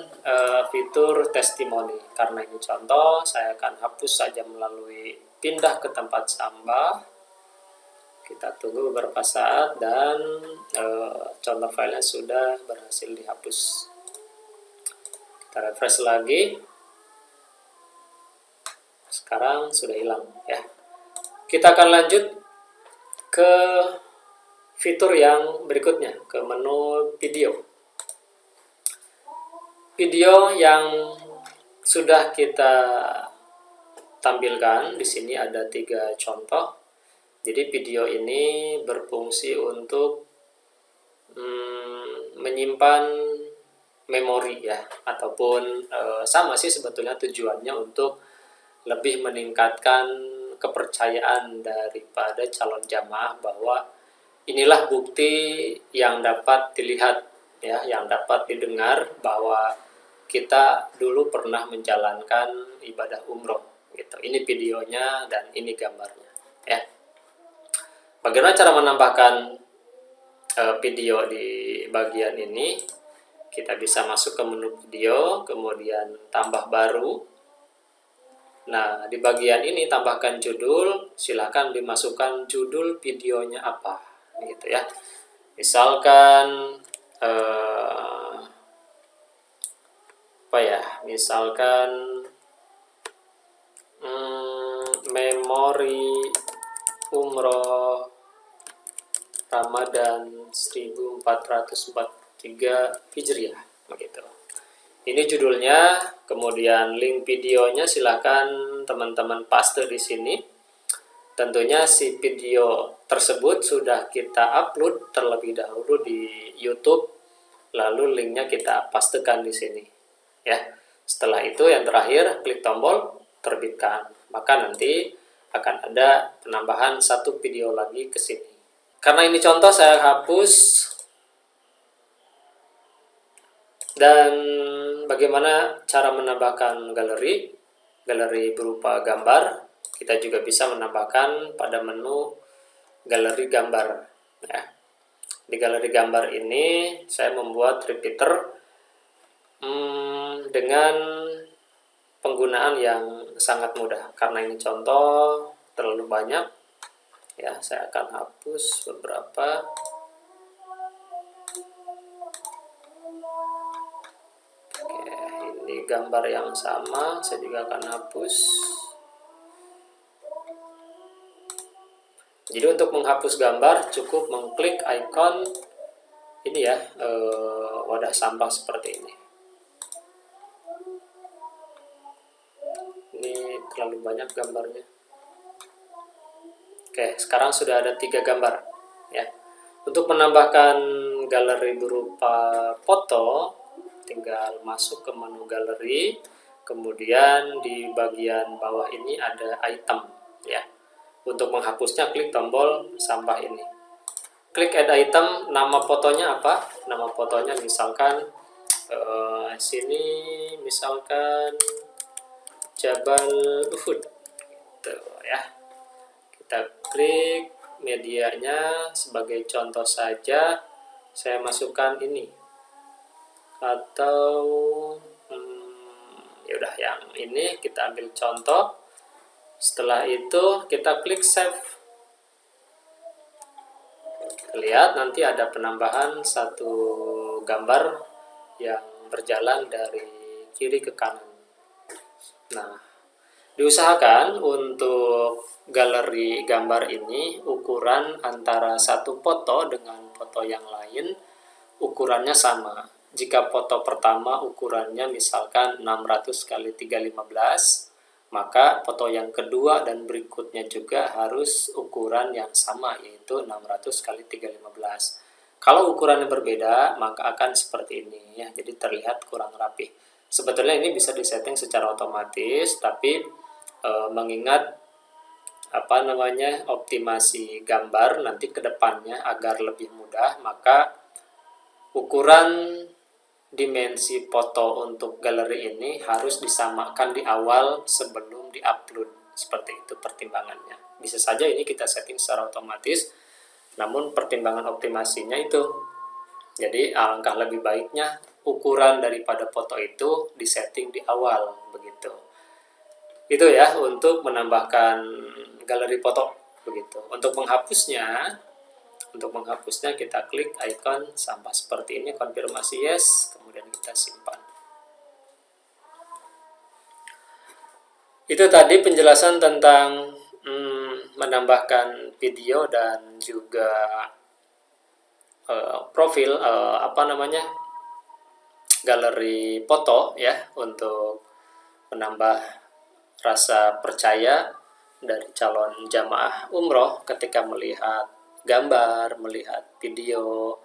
A: fitur testimoni. Karena ini contoh, saya akan hapus saja melalui pindah ke tempat sampah. Kita tunggu beberapa saat dan contoh filenya sudah berhasil dihapus. Kita refresh lagi. Sekarang sudah hilang ya. Kita akan lanjut ke fitur yang berikutnya, ke menu video. Video yang sudah kita tampilkan di sini ada 3 contoh. Jadi video ini berfungsi untuk menyimpan memori ya, ataupun sama sih sebetulnya tujuannya untuk lebih meningkatkan kepercayaan daripada calon jamaah bahwa inilah bukti yang dapat dilihat ya, yang dapat didengar bahwa kita dulu pernah menjalankan ibadah umroh gitu. Ini videonya dan ini gambarnya ya. Bagaimana cara menambahkan video di bagian ini? Kita bisa masuk ke menu video, kemudian tambah baru. Nah, di bagian ini tambahkan judul, silakan dimasukkan judul videonya apa, gitu ya. Misalkan misalkan memori umroh Ramadan 1443 Hijriah begitu. Ini judulnya, kemudian link videonya silakan teman-teman paste di sini. Tentunya si video tersebut sudah kita upload terlebih dahulu di YouTube, lalu linknya kita pastekan di sini ya. Setelah itu yang terakhir klik tombol terbitkan, maka nanti akan ada penambahan 1 video lagi ke sini. Karena ini contoh saya hapus. Dan bagaimana cara menambahkan galeri? Galeri berupa gambar. Kita juga bisa menambahkan pada menu galeri gambar. Nah, di galeri gambar ini saya membuat repeater dengan penggunaan yang sangat mudah. Karena ini contoh terlalu banyak, ya saya akan hapus beberapa. Oke, ini gambar yang sama, saya juga akan hapus. Jadi untuk menghapus gambar cukup mengklik icon ini ya, wadah sampah seperti ini. Ini terlalu banyak gambarnya. Oke, sekarang sudah ada 3 gambar ya. Untuk menambahkan galeri berupa foto, tinggal masuk ke menu galeri, kemudian di bagian bawah ini ada item ya. Untuk menghapusnya klik tombol sampah ini. Klik add item, nama fotonya apa? Nama fotonya misalkan sini misalkan Jabal Uhud gitu ya. Kita klik medianya, sebagai contoh saja saya masukkan ini, atau ya udah yang ini kita ambil contoh. Setelah itu kita klik save. Lihat nanti ada penambahan satu gambar yang berjalan dari kiri ke kanan. Nah, diusahakan untuk galeri gambar ini ukuran antara satu foto dengan foto yang lain ukurannya sama. Jika foto pertama ukurannya misalkan 600 x 315, maka foto yang kedua dan berikutnya juga harus ukuran yang sama, yaitu 600 x 315. Kalau ukurannya berbeda, maka akan seperti ini ya, jadi terlihat kurang rapi. Sebetulnya ini bisa disetting secara otomatis, tapi mengingat optimasi gambar nanti ke depannya agar lebih mudah, maka ukuran dimensi foto untuk galeri ini harus disamakan di awal sebelum diupload. Seperti itu pertimbangannya. Bisa saja ini kita setting secara otomatis, namun pertimbangan optimasinya itu. Jadi alangkah lebih baiknya ukuran daripada foto itu disetting di awal begitu. Itu ya untuk menambahkan galeri foto begitu. Untuk menghapusnya kita klik icon sampah seperti ini, konfirmasi yes, kemudian kita simpan. Itu tadi penjelasan tentang menambahkan video dan juga profil galeri foto ya, untuk menambah rasa percaya dari calon jamaah umroh ketika melihat gambar, melihat video,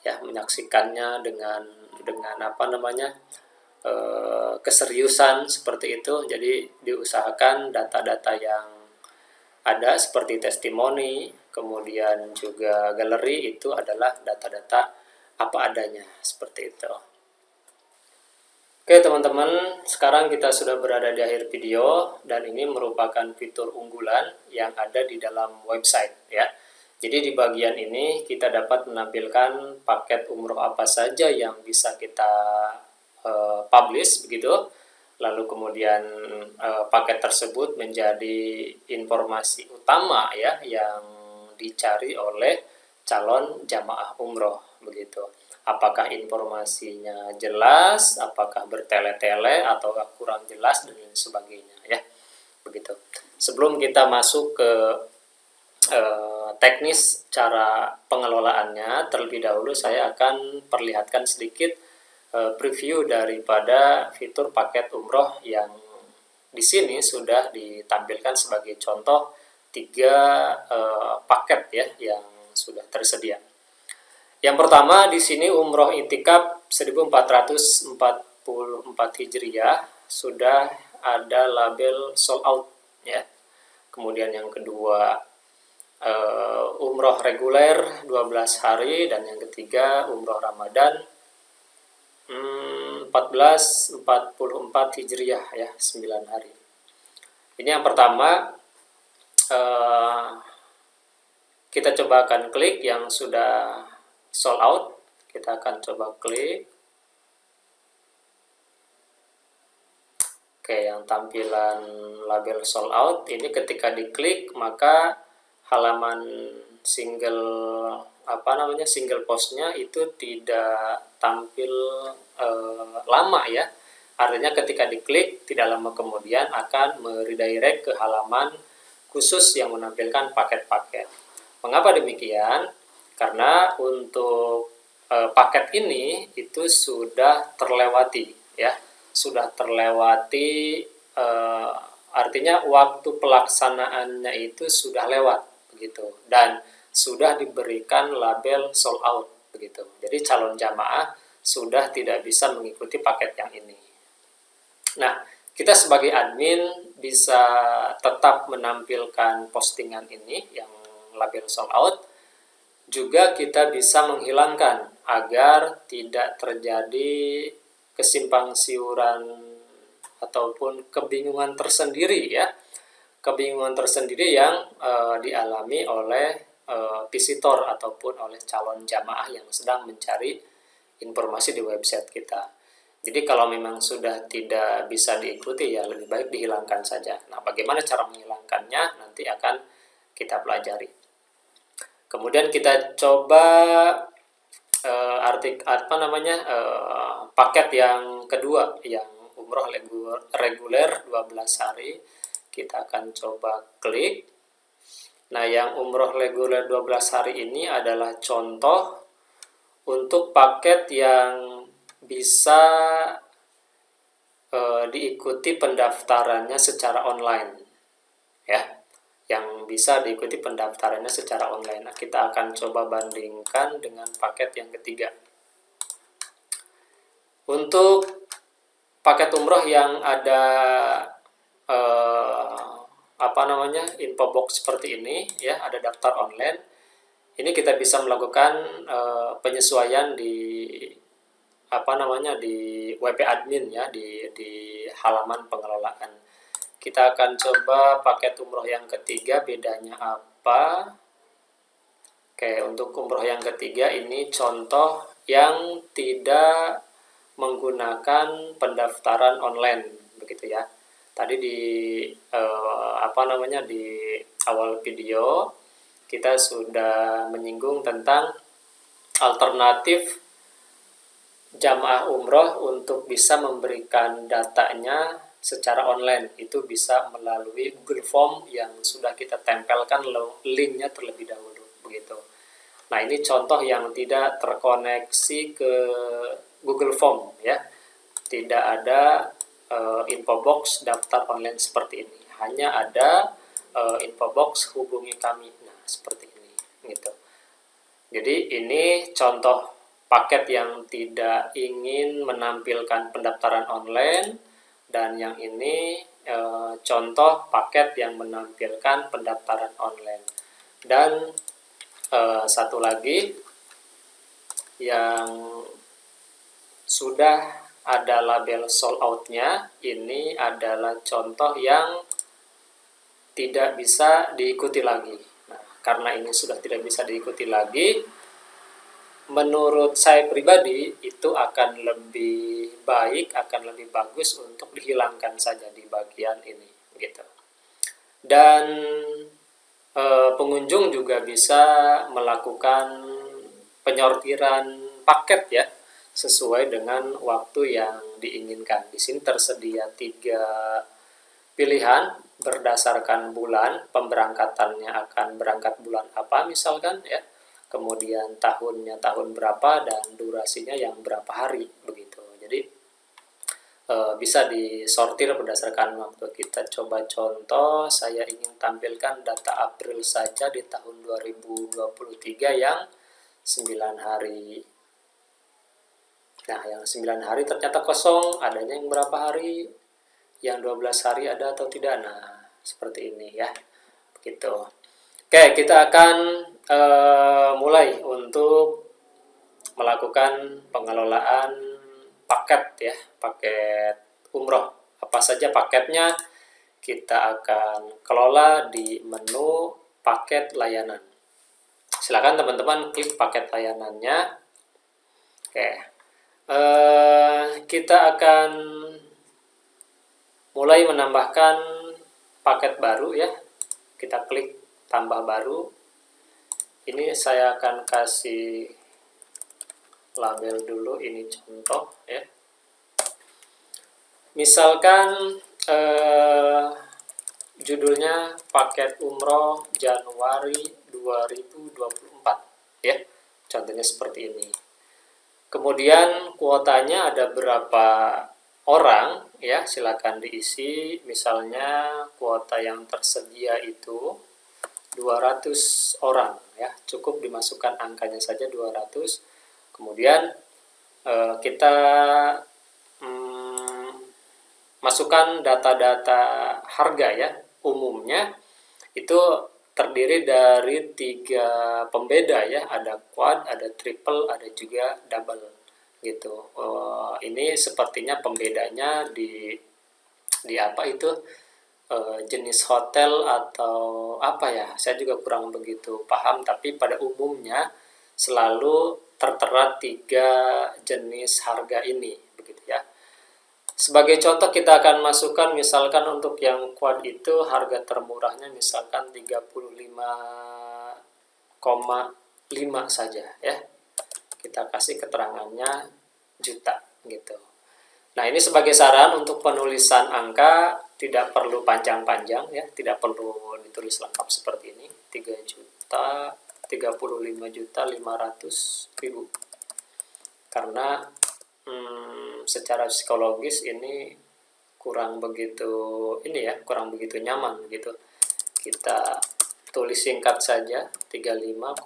A: ya menyaksikannya dengan keseriusan seperti itu. Jadi diusahakan data-data yang ada seperti testimoni, kemudian juga galeri itu adalah data-data apa adanya seperti itu. Oke teman-teman, sekarang kita sudah berada di akhir video dan ini merupakan fitur unggulan yang ada di dalam website ya. Jadi di bagian ini kita dapat menampilkan paket umroh apa saja yang bisa kita publish begitu. Lalu kemudian paket tersebut menjadi informasi utama ya yang dicari oleh calon jamaah umroh begitu. Apakah informasinya jelas, apakah bertele-tele, atau kurang jelas, dan lain sebagainya ya. Begitu. Sebelum kita masuk ke teknis cara pengelolaannya, terlebih dahulu saya akan perlihatkan sedikit preview daripada fitur paket umroh yang di sini sudah ditampilkan sebagai contoh 3 paket ya yang sudah tersedia. Yang pertama di sini umroh itikaf 1444 Hijriah sudah ada label sold out ya. Kemudian yang kedua umroh reguler 12 hari, dan yang ketiga umroh Ramadan 1444 Hijriah ya, 9 hari. Ini yang pertama Kita coba akan klik yang sudah sold out. Kita akan coba klik. Oke, yang tampilan label sold out ini ketika diklik maka halaman single single postnya itu tidak tampil lama ya. Artinya ketika diklik tidak lama kemudian akan meredirect ke halaman khusus yang menampilkan paket-paket. Mengapa demikian? Karena untuk paket ini itu sudah terlewati ya. Sudah terlewati, artinya waktu pelaksanaannya itu sudah lewat begitu, dan sudah diberikan label sold out begitu. Jadi calon jamaah sudah tidak bisa mengikuti paket yang ini. Nah, kita sebagai admin bisa tetap menampilkan postingan ini yang label sold out. Juga kita bisa menghilangkan agar tidak terjadi kesimpang siuran ataupun kebingungan tersendiri ya, kebingungan tersendiri yang dialami oleh visitor ataupun oleh calon jamaah yang sedang mencari informasi di website kita. Jadi kalau memang sudah tidak bisa diikuti ya lebih baik dihilangkan saja. Nah, bagaimana cara menghilangkannya nanti akan kita pelajari. Kemudian kita coba paket yang kedua yang umroh reguler 12 hari. Kita akan coba klik. Nah, yang umroh reguler 12 hari ini adalah contoh untuk paket yang bisa diikuti pendaftarannya secara online ya, yang bisa diikuti pendaftarannya secara online. Nah, kita akan coba bandingkan dengan paket yang ketiga. Untuk paket umroh yang ada info box seperti ini ya, ada daftar online. Ini kita bisa melakukan penyesuaian di di WP admin ya, di halaman pengelolaan. Kita akan coba paket umroh yang ketiga, bedanya apa? Oke, untuk umroh yang ketiga ini contoh yang tidak menggunakan pendaftaran online begitu ya. Tadi di di awal video kita sudah menyinggung tentang alternatif jamaah umroh untuk bisa memberikan datanya secara online. Itu bisa melalui Google Form yang sudah kita tempelkan linknya terlebih dahulu begitu. Nah, ini contoh yang tidak terkoneksi ke Google Form ya. Tidak ada info box daftar online seperti ini. Hanya ada info box hubungi kami. Nah, seperti ini gitu. Jadi ini contoh paket yang tidak ingin menampilkan pendaftaran online, dan yang ini contoh paket yang menampilkan pendaftaran online. Dan satu lagi yang sudah ada label sold out-nya, ini adalah contoh yang tidak bisa diikuti lagi. Nah, karena ini sudah tidak bisa diikuti lagi, menurut saya pribadi itu akan lebih baik, akan lebih bagus untuk dihilangkan saja di bagian ini gitu. Dan pengunjung juga bisa melakukan penyortiran paket ya, sesuai dengan waktu yang diinginkan. Di sini tersedia 3 pilihan berdasarkan bulan, pemberangkatannya akan berangkat bulan apa misalkan ya, kemudian tahunnya tahun berapa, dan durasinya yang berapa hari begitu. Jadi bisa disortir berdasarkan waktu. Kita coba contoh, saya ingin tampilkan data April saja di tahun 2023 yang 9 hari. Nah, yang 9 hari ternyata kosong, adanya yang berapa hari, yang 12 hari ada atau tidak. Nah, seperti ini ya, begitu. Oke, kita akan mulai untuk melakukan pengelolaan paket ya, paket umroh. Apa saja paketnya, kita akan kelola di menu paket layanan. Silakan teman-teman klik paket layanannya. Oke, kita akan mulai menambahkan paket baru ya. Kita klik tambah baru. Ini saya akan kasih label dulu, ini contoh ya. Misalkan judulnya paket umroh Januari 2024 ya. Contohnya seperti ini. Kemudian kuotanya ada berapa orang ya, silakan diisi. Misalnya kuota yang tersedia itu 200 orang ya, cukup dimasukkan angkanya saja 200. Kemudian kita masukkan data-data harga ya. Umumnya itu terdiri dari 3 pembeda ya, ada quad, ada triple, ada juga double gitu. Ini sepertinya pembedanya di apa itu, jenis hotel atau apa ya, saya juga kurang begitu paham, tapi pada umumnya selalu tertera 3 jenis harga ini begitu ya. Sebagai contoh kita akan masukkan misalkan untuk yang quad itu harga termurahnya misalkan 35,5 saja ya. Kita kasih keterangannya juta gitu. Nah, ini sebagai saran untuk penulisan angka tidak perlu panjang-panjang ya, tidak perlu ditulis lengkap seperti ini. 3 juta, 35.500.000. Karena secara psikologis ini kurang begitu kurang begitu nyaman gitu. Kita tulis singkat saja 35,5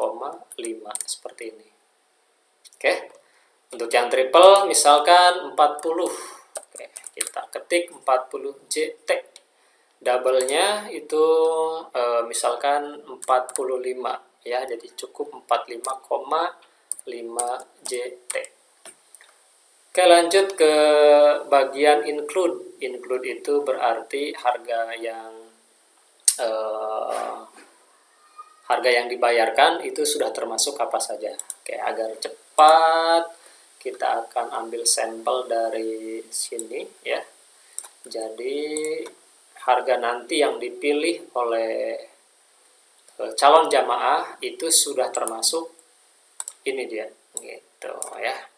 A: seperti ini. Oke. Untuk yang triple misalkan 40. Oke, kita ketik 40 JT. Double-nya itu misalkan 45 ya, jadi cukup 45,5 JT. Oke, lanjut ke bagian include. Include itu berarti harga yang dibayarkan itu sudah termasuk apa saja. Oke, agar cepat kita akan ambil sampel dari sini ya. Jadi harga nanti yang dipilih oleh calon jamaah itu sudah termasuk ini dia gitu ya.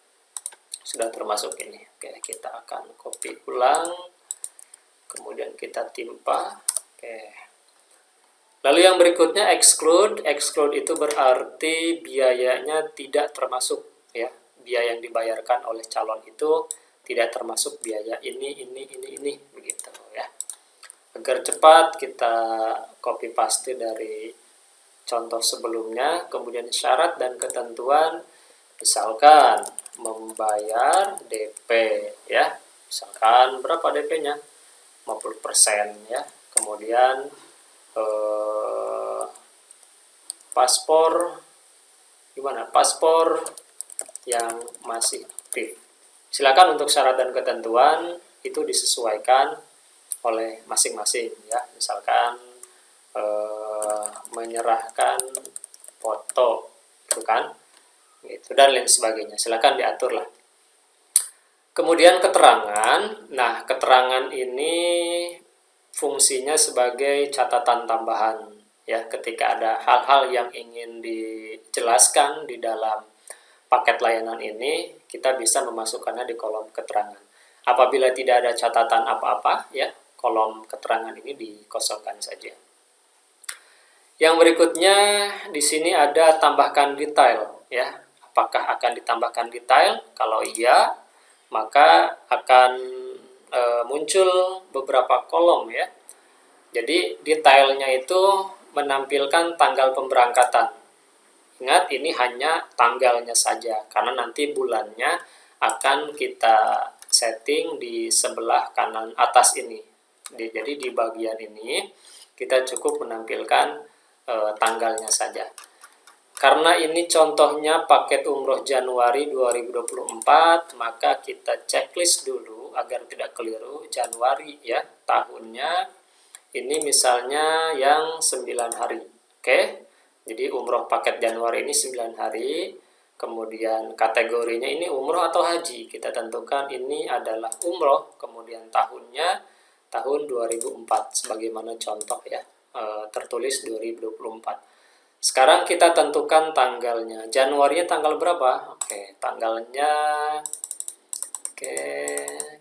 A: Sudah termasuk ini. Oke, kita akan copy ulang, kemudian kita timpa. Oke. Lalu yang berikutnya exclude. Exclude itu berarti biayanya tidak termasuk ya. Biaya yang dibayarkan oleh calon itu tidak termasuk biaya ini begitu ya. Agar cepat kita copy paste dari contoh sebelumnya, kemudian syarat dan ketentuan. Misalkan membayar DP ya, misalkan berapa DP-nya 50% ya. Kemudian paspor gimana, paspor yang masih aktif. Silakan untuk syarat dan ketentuan itu disesuaikan oleh masing-masing ya. Misalkan menyerahkan foto itu kan gitu, dan lain sebagainya. Silakan diatur lah. Kemudian keterangan. Nah, keterangan ini fungsinya sebagai catatan tambahan ya, ketika ada hal-hal yang ingin dijelaskan di dalam paket layanan ini, kita bisa memasukkannya di kolom keterangan. Apabila tidak ada catatan apa-apa ya, kolom keterangan ini dikosongkan saja. Yang berikutnya di sini ada tambahkan detail ya. Apakah akan ditambahkan detail? Kalau iya, maka akan muncul beberapa kolom ya. Jadi detailnya itu menampilkan tanggal pemberangkatan. Ingat, ini hanya tanggalnya saja, karena nanti bulannya akan kita setting di sebelah kanan atas ini. Jadi di bagian ini kita cukup menampilkan tanggalnya saja. Karena ini contohnya paket umroh Januari 2024, maka kita checklist dulu agar tidak keliru. Januari ya, tahunnya ini misalnya yang 9 hari. Oke. Jadi umroh paket Januari ini 9 hari, kemudian kategorinya ini umroh atau haji. Kita tentukan ini adalah umroh, kemudian tahunnya tahun 2004 sebagaimana contoh ya, tertulis 2024. Sekarang kita tentukan tanggalnya. Januarinya tanggal berapa? Oke, tanggalnya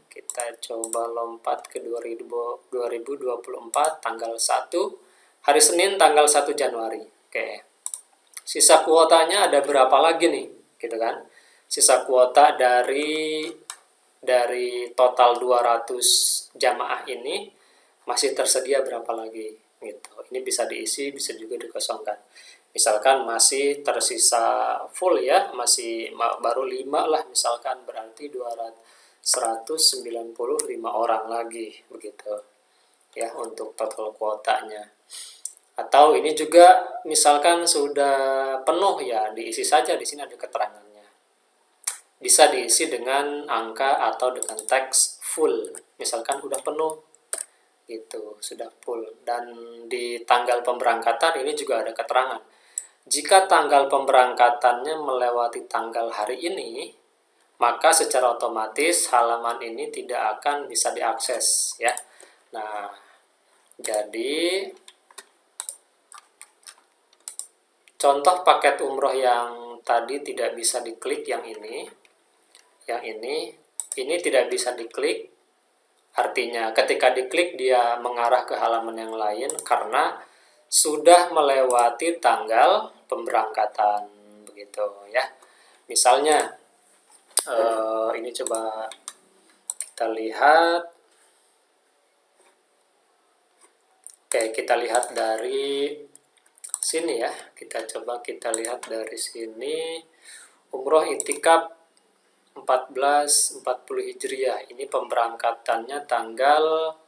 A: kita coba lompat ke 2024 tanggal 1 hari Senin tanggal 1 Januari. Oke. Sisa kuotanya ada berapa lagi nih? Gitu kan. Sisa kuota dari total 200 jamaah ini masih tersedia berapa lagi? Gitu. Ini bisa diisi, bisa juga dikosongkan. Misalkan masih tersisa full ya, masih baru 5 lah misalkan, berarti 195 orang lagi begitu ya untuk total kuotanya. Atau ini juga misalkan sudah penuh ya, diisi saja, di sini ada keterangannya. Bisa diisi dengan angka atau dengan teks full. Misalkan udah penuh gitu, sudah full. Dan di tanggal pemberangkatan ini juga ada keterangan. Jika tanggal pemberangkatannya melewati tanggal hari ini, maka secara otomatis halaman ini tidak akan bisa diakses ya. Nah, jadi contoh paket umroh yang tadi tidak bisa diklik yang ini tidak bisa diklik, artinya ketika diklik dia mengarah ke halaman yang lain karena sudah melewati tanggal pemberangkatan begitu ya. Misalnya ini coba kita lihat. Oke, kita lihat dari sini ya. Kita lihat dari sini. Umroh I'tikaf 1440 Hijriah. Ini pemberangkatannya tanggal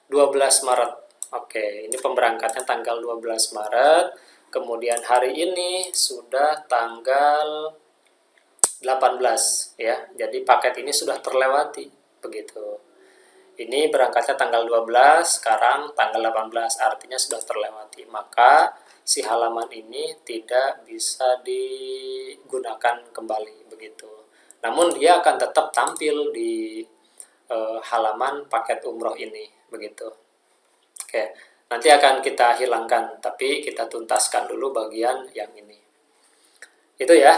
A: 12 Maret. Oke, ini pemberangkatnya tanggal 12 Maret. Kemudian hari ini sudah tanggal 18 ya. Jadi paket ini sudah terlewati begitu. Ini berangkatnya tanggal 12, sekarang tanggal 18, artinya sudah terlewati. Maka si halaman ini tidak bisa digunakan kembali begitu. Namun dia akan tetap tampil di halaman paket umroh ini begitu. Oke, nanti akan kita hilangkan, tapi kita tuntaskan dulu bagian yang ini. Itu ya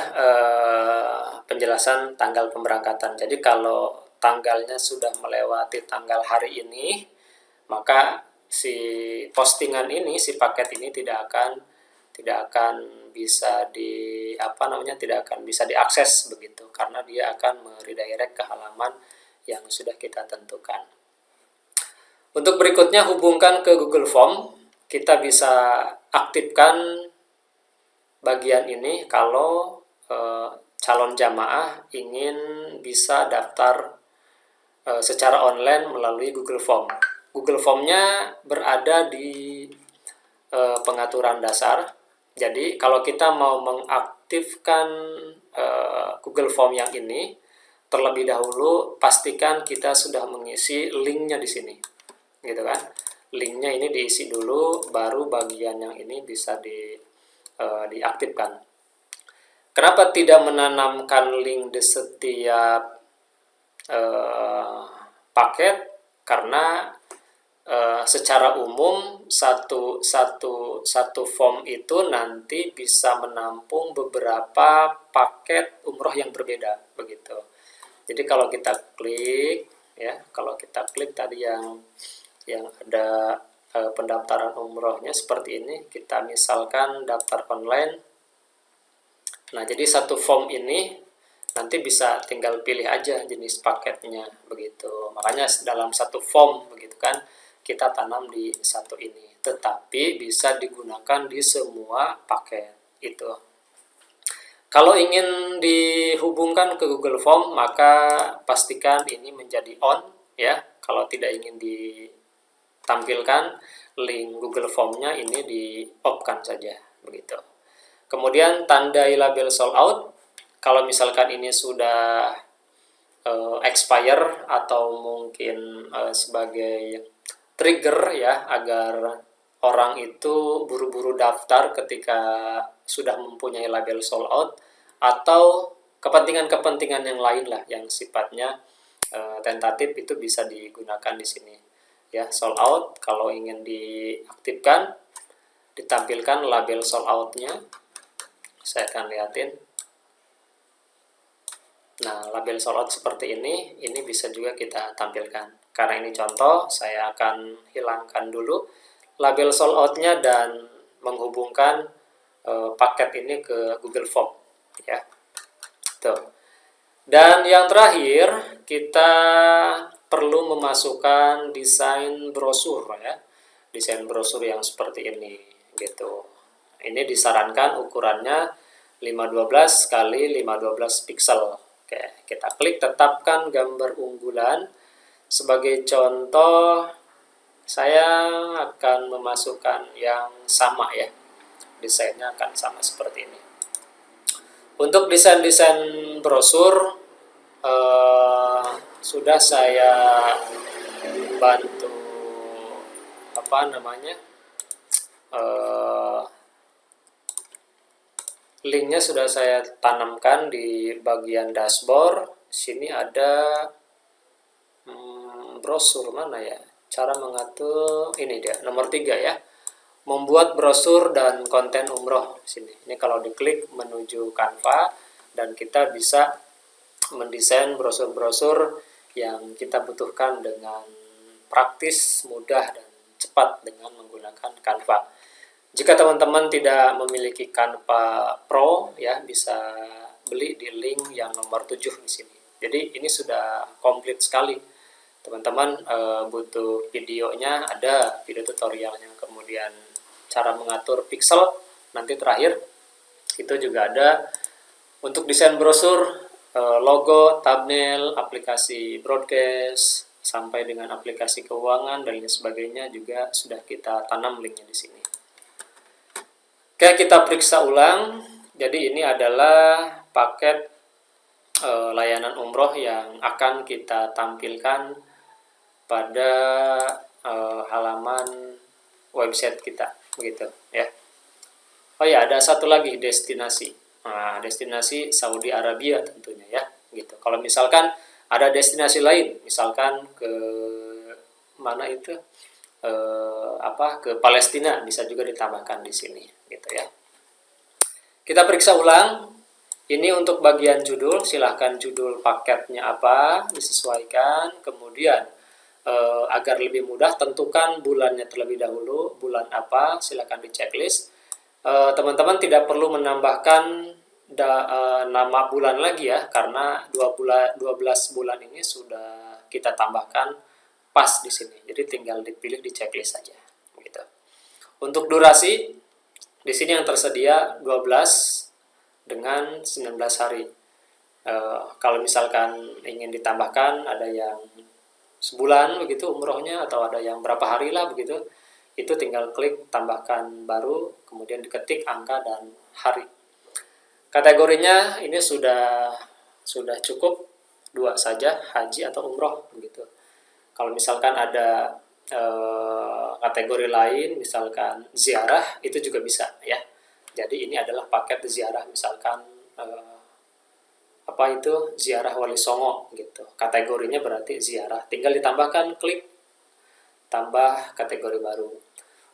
A: penjelasan tanggal pemberangkatan. Jadi kalau tanggalnya sudah melewati tanggal hari ini, maka si postingan ini, si paket ini tidak akan bisa tidak akan bisa diakses begitu, karena dia akan meredirect ke halaman yang sudah kita tentukan. Untuk berikutnya hubungkan ke Google Form. Kita bisa aktifkan bagian ini kalau calon jamaah ingin bisa daftar secara online melalui Google Form. Google Form-nya berada di pengaturan dasar. Jadi kalau kita mau mengaktifkan Google Form yang ini, terlebih dahulu pastikan kita sudah mengisi linknya di sini, gitu kan? Linknya ini diisi dulu, baru bagian yang ini bisa diaktifkan. Kenapa tidak menanamkan link di setiap paket? Karena secara umum satu form itu nanti bisa menampung beberapa paket umroh yang berbeda begitu. Jadi kalau kita klik ya, tadi yang ada pendaftaran umrohnya seperti ini, kita misalkan daftar online. Nah, jadi satu form ini nanti bisa tinggal pilih aja jenis paketnya begitu. Makanya dalam satu form begitu kan, kita tanam di satu ini. Tetapi bisa digunakan di semua paket itu. Kalau ingin dihubungkan ke Google Form, maka pastikan ini menjadi on ya. Kalau tidak ingin ditampilkan link Google Form-nya, ini di-off-kan saja begitu. Kemudian tandai label sold out. Kalau misalkan ini sudah expire atau mungkin sebagai trigger ya agar orang itu buru-buru daftar ketika sudah mempunyai label sold out, atau kepentingan-kepentingan yang lain lah yang sifatnya tentatif, itu bisa digunakan di sini. Ya, sold out kalau ingin diaktifkan, ditampilkan label sold out-nya. Saya akan lihatin. Nah, label sold out seperti ini bisa juga kita tampilkan. Karena ini contoh, saya akan hilangkan dulu label sold out-nya dan menghubungkan paket ini ke Google Form, ya. Tuh. Dan yang terakhir, kita perlu memasukkan desain brosur, ya. Desain brosur yang seperti ini, gitu. Ini disarankan ukurannya 512 kali 512 pixel. Oke, kita klik tetapkan gambar unggulan. Sebagai contoh, saya akan memasukkan yang sama, ya. Desainnya akan sama seperti ini. Untuk desain-desain brosur sudah saya bantu linknya sudah saya tanamkan di bagian dashboard. Sini ada brosur mana ya? Cara mengatur, ini dia nomor 3 ya. Membuat brosur dan konten umroh sini. Ini kalau diklik menuju Canva dan kita bisa mendesain brosur-brosur yang kita butuhkan dengan praktis, mudah, dan cepat dengan menggunakan Canva. Jika teman-teman tidak memiliki Canva Pro, ya bisa beli di link yang nomor 7 di sini. Jadi ini sudah komplit sekali. Teman-teman butuh videonya, ada video tutorialnya, kemudian cara mengatur pixel, nanti terakhir itu juga ada untuk desain brosur, logo, thumbnail, aplikasi broadcast, sampai dengan aplikasi keuangan dan lain sebagainya juga sudah kita tanam linknya di sini. Oke, kita periksa ulang. Jadi ini adalah paket layanan umroh yang akan kita tampilkan pada halaman website kita, begitu ya. Oh ya, ada satu lagi destinasi. Nah, destinasi Saudi Arabia tentunya ya, gitu. Kalau misalkan ada destinasi lain, misalkan ke mana itu, ke Palestina, bisa juga ditambahkan di sini, gitu ya. Kita periksa ulang. Ini untuk bagian judul, silahkan judul paketnya apa, disesuaikan. Kemudian agar lebih mudah, tentukan bulannya terlebih dahulu, bulan apa, silahkan di checklist. Teman-teman tidak perlu menambahkan nama bulan lagi ya, karena 12 bulan ini sudah kita tambahkan pas di sini. Jadi tinggal dipilih di checklist saja, gitu. Untuk durasi, di sini yang tersedia 12 dengan 19 hari. Kalau misalkan ingin ditambahkan, ada yang sebulan begitu umrohnya, atau ada yang berapa hari lah begitu, itu tinggal klik tambahkan baru, kemudian diketik angka dan hari. Kategorinya ini sudah cukup 2 saja, haji atau umroh begitu. Kalau misalkan ada kategori lain, misalkan ziarah, itu juga bisa ya. Jadi ini adalah paket ziarah, misalkan ziarah Wali Songo gitu. Kategorinya berarti ziarah. Tinggal ditambahkan, klik tambah kategori baru.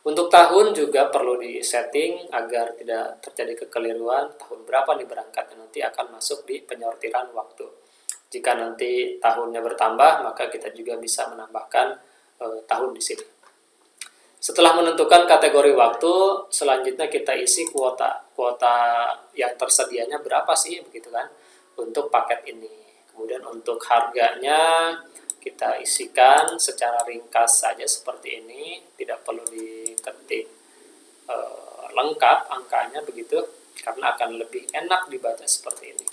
A: Untuk tahun juga perlu disetting agar tidak terjadi kekeliruan. Tahun berapa nih berangkatnya, nanti akan masuk di penyortiran waktu. Jika nanti tahunnya bertambah, maka kita juga bisa menambahkan tahun di sini. Setelah menentukan kategori waktu, selanjutnya kita isi kuota yang tersedianya berapa sih, begitu kan, untuk paket ini. Kemudian untuk harganya kita isikan secara ringkas saja seperti ini, tidak perlu diketik lengkap angkanya begitu, karena akan lebih enak dibaca seperti ini.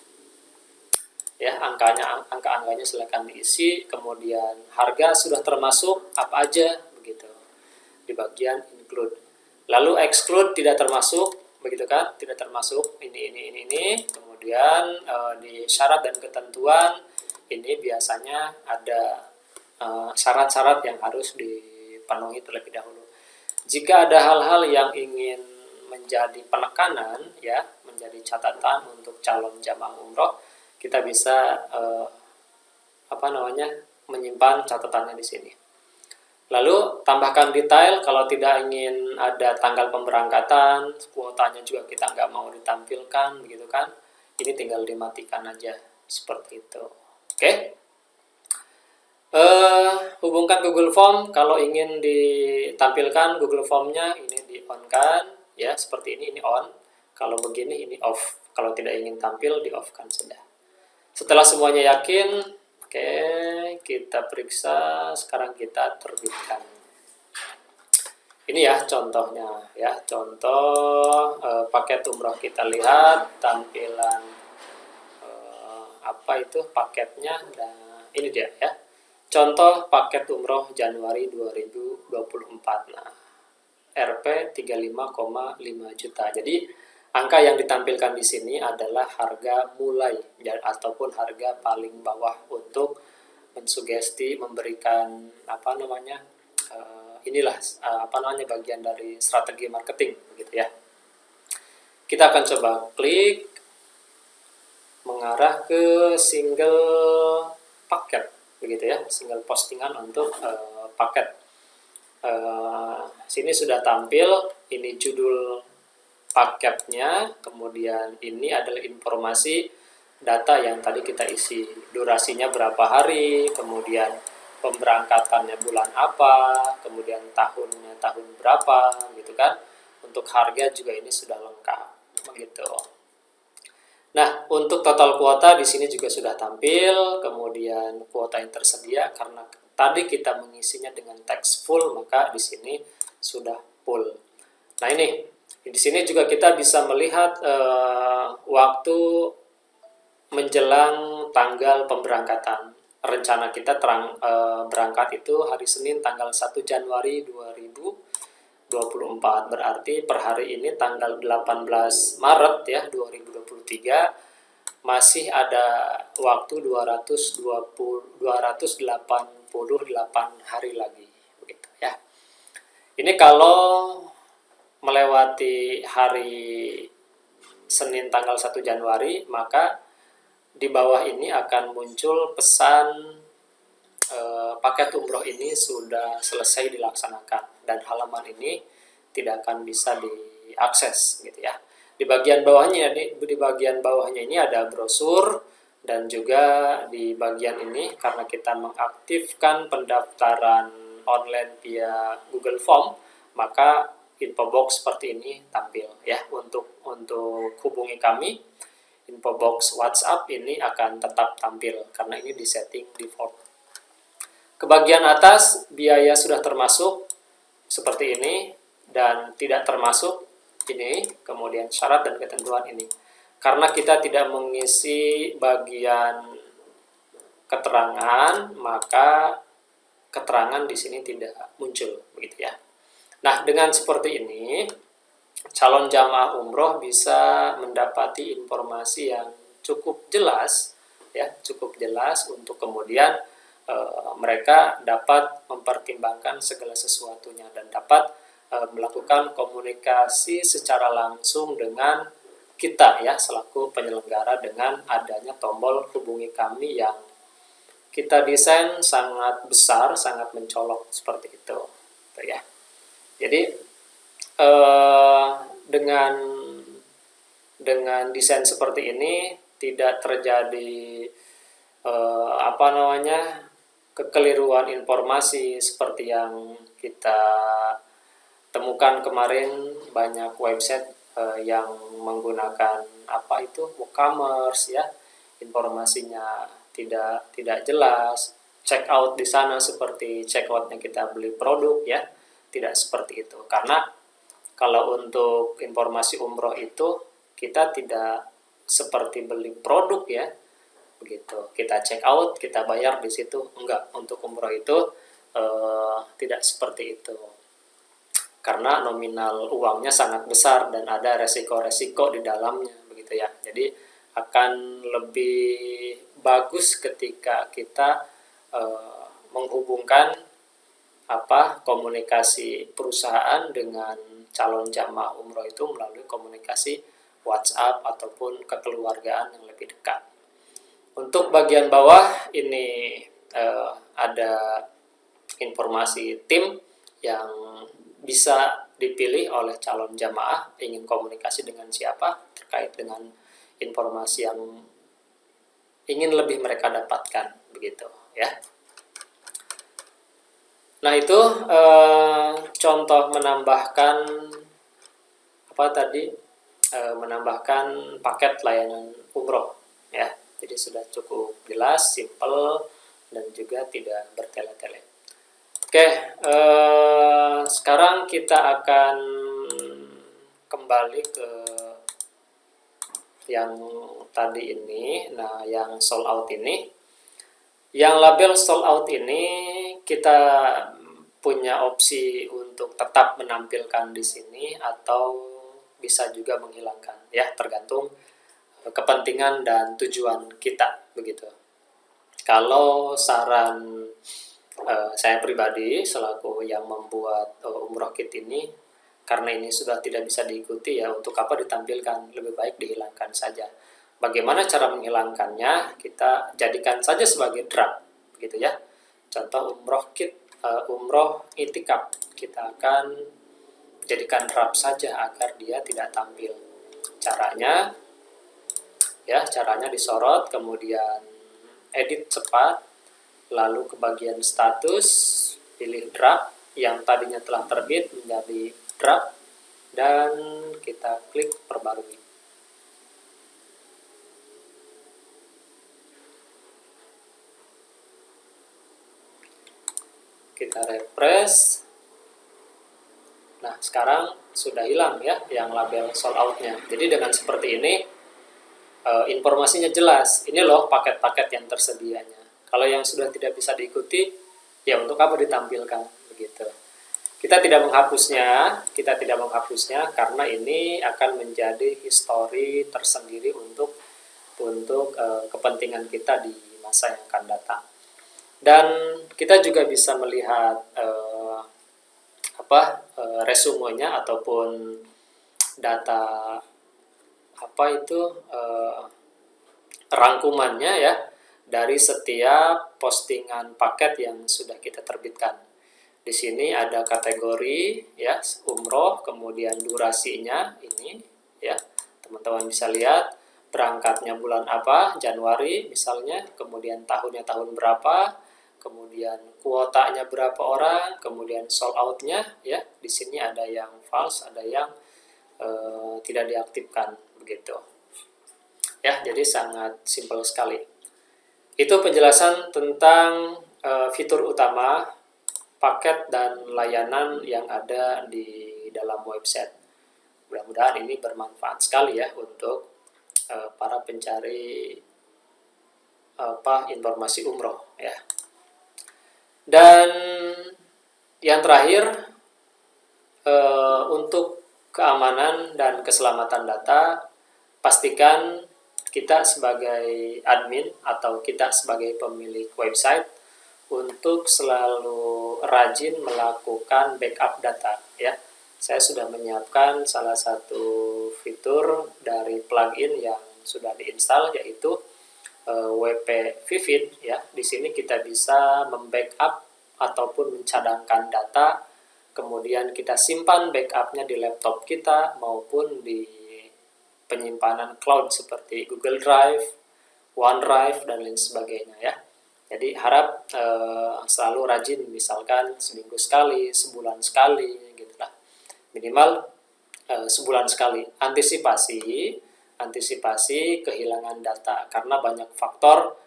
A: Ya, angka-angkanya silakan diisi, kemudian harga sudah termasuk apa aja begitu di bagian include. Lalu exclude tidak termasuk, begitu kan? Tidak termasuk ini. Kemudian di syarat dan ketentuan ini biasanya ada syarat-syarat yang harus dipenuhi terlebih dahulu. Jika ada hal-hal yang ingin menjadi penekanan, ya, menjadi catatan untuk calon jamaah umroh, kita bisa menyimpan catatannya di sini. Lalu tambahkan detail kalau tidak ingin ada tanggal pemberangkatan, kuotanya juga kita nggak mau ditampilkan, begitu kan? Ini tinggal dimatikan aja seperti itu. Oke? Hubungkan Google Form kalau ingin ditampilkan Google Form-nya ini di on kan, ya seperti ini on. Kalau begini ini off. Kalau tidak ingin tampil di off kan sudah. Setelah semuanya yakin, oke, kita periksa, sekarang kita terbitkan. Ini ya contohnya, ya contoh paket umroh, kita lihat tampilan apa itu paketnya. Nah, ini dia ya. Contoh paket umroh Januari 2024. Nah, Rp 35,5 juta. Jadi angka yang ditampilkan di sini adalah harga mulai ataupun harga paling bawah untuk mensugesti, memberikan bagian dari strategi marketing begitu ya. Kita akan coba klik mengarah ke single paket begitu ya, single postingan untuk paket. Sini sudah tampil, ini judul paketnya, kemudian ini adalah informasi data yang tadi kita isi, durasinya berapa hari, kemudian pemberangkatannya bulan apa, kemudian tahunnya tahun berapa, gitu kan. Untuk harga juga ini sudah lengkap, begitu. Nah, untuk total kuota di sini juga sudah tampil, kemudian kuota yang tersedia karena tadi kita mengisinya dengan teks full, maka di sini sudah full. Nah, ini di sini juga kita bisa melihat waktu menjelang tanggal pemberangkatan. Rencana kita berangkat itu hari Senin tanggal 1 Januari 2024. Berarti per hari ini tanggal 18 Maret ya 2023 masih ada waktu 288 hari lagi begitu ya. Ini kalau melewati hari Senin tanggal 1 Januari, maka di bawah ini akan muncul pesan paket umroh ini sudah selesai dilaksanakan dan halaman ini tidak akan bisa diakses gitu ya. Di bagian bawahnya ini ada brosur, dan juga di bagian ini karena kita mengaktifkan pendaftaran online via Google Form, maka info box seperti ini tampil ya. Untuk hubungi kami, info box WhatsApp ini akan tetap tampil karena ini disetting default. Ke bagian atas biaya sudah termasuk seperti ini, dan tidak termasuk ini, kemudian syarat dan ketentuan ini. Karena kita tidak mengisi bagian keterangan, maka keterangan di sini tidak muncul begitu ya. Nah, dengan seperti ini calon jamaah umroh bisa mendapati informasi yang cukup jelas ya, cukup jelas untuk kemudian mereka dapat mempertimbangkan segala sesuatunya dan dapat melakukan komunikasi secara langsung dengan kita ya selaku penyelenggara dengan adanya tombol hubungi kami yang kita desain sangat besar, sangat mencolok seperti itu ya. Jadi dengan desain seperti ini tidak terjadi kekeliruan informasi seperti yang kita temukan kemarin. Banyak website yang menggunakan WooCommerce ya, informasinya tidak jelas. Check out di sana seperti check outnya kita beli produk ya, tidak seperti itu. Karena kalau untuk informasi umroh itu kita tidak seperti beli produk ya, begitu. Kita check out, kita bayar di situ, enggak. Untuk umroh itu tidak seperti itu. Karena nominal uangnya sangat besar dan ada resiko-resiko di dalamnya begitu ya. Jadi akan lebih bagus ketika kita menghubungkan komunikasi perusahaan dengan calon jamaah umroh itu melalui komunikasi WhatsApp ataupun kekeluargaan yang lebih dekat. Untuk bagian bawah ini ada informasi tim yang bisa dipilih oleh calon jamaah ingin komunikasi dengan siapa terkait dengan informasi yang ingin lebih mereka dapatkan, begitu ya. Nah, itu contoh menambahkan menambahkan paket layanan umroh ya. Jadi sudah cukup jelas, simple, dan juga tidak bertele-tele. Oke, sekarang kita akan kembali ke yang tadi ini. Nah, yang sold out ini, yang label sold out ini kita punya opsi untuk tetap menampilkan di sini atau bisa juga menghilangkan ya, tergantung kepentingan dan tujuan kita, begitu. Kalau saran saya pribadi selaku yang membuat umroh kit ini, karena ini sudah tidak bisa diikuti ya, untuk apa ditampilkan, lebih baik dihilangkan saja. Bagaimana cara menghilangkannya? Kita jadikan saja sebagai draft, gitu ya. Contoh umroh kit, umroh itikaf, kita akan jadikan draft saja agar dia tidak tampil. Caranya disorot, kemudian edit cepat, lalu ke bagian status, pilih draft yang tadinya telah terbit menjadi draft, dan kita klik perbarui. Kita refresh. Nah, sekarang sudah hilang ya yang label sold out-nya. Jadi dengan seperti ini informasinya jelas. Ini loh paket-paket yang tersedianya. Kalau yang sudah tidak bisa diikuti, ya untuk apa ditampilkan, begitu. Kita tidak menghapusnya karena ini akan menjadi histori tersendiri untuk kepentingan kita di masa yang akan datang. Dan kita juga bisa melihat resumenya ataupun data rangkumannya ya, dari setiap postingan paket yang sudah kita terbitkan. Di sini ada kategori ya, umroh, kemudian durasinya ini ya. Teman-teman bisa lihat berangkatnya bulan apa, Januari misalnya, kemudian tahunnya tahun berapa, kemudian kuotanya berapa orang, kemudian sold out-nya ya. Di sini ada yang false, ada yang tidak diaktifkan, begitu. Ya, jadi sangat simpel sekali. Itu penjelasan tentang fitur utama, paket, dan layanan yang ada di dalam website. Mudah-mudahan ini bermanfaat sekali ya untuk para pencari informasi umroh ya. Dan yang terakhir, untuk keamanan dan keselamatan data, pastikan kita sebagai admin atau kita sebagai pemilik website untuk selalu rajin melakukan backup data ya. Saya sudah menyiapkan salah satu fitur dari plugin yang sudah diinstal, yaitu WP Vivid ya. Di sini kita bisa membackup ataupun mencadangkan data, kemudian kita simpan backupnya di laptop kita maupun di penyimpanan cloud seperti Google Drive, OneDrive, dan lain sebagainya ya. Jadi harap selalu rajin, misalkan seminggu sekali, sebulan sekali, gitu lah. Minimal sebulan sekali. Antisipasi kehilangan data, karena banyak faktor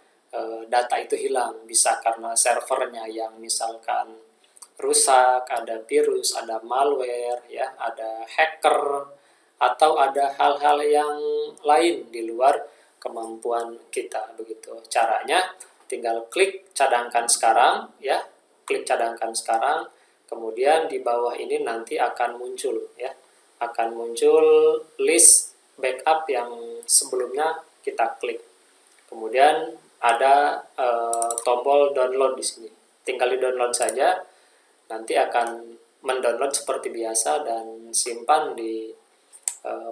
A: data itu hilang. Bisa karena servernya yang misalkan rusak, ada virus, ada malware, ya, ada hacker, atau ada hal-hal yang lain di luar kemampuan kita, begitu. Caranya tinggal klik cadangkan sekarang, ya, klik cadangkan sekarang, kemudian di bawah ini nanti akan muncul, ya, akan muncul list backup yang sebelumnya kita klik. Kemudian ada tombol download di sini, tinggal di download saja. nanti akan mendownload seperti biasa dan simpan di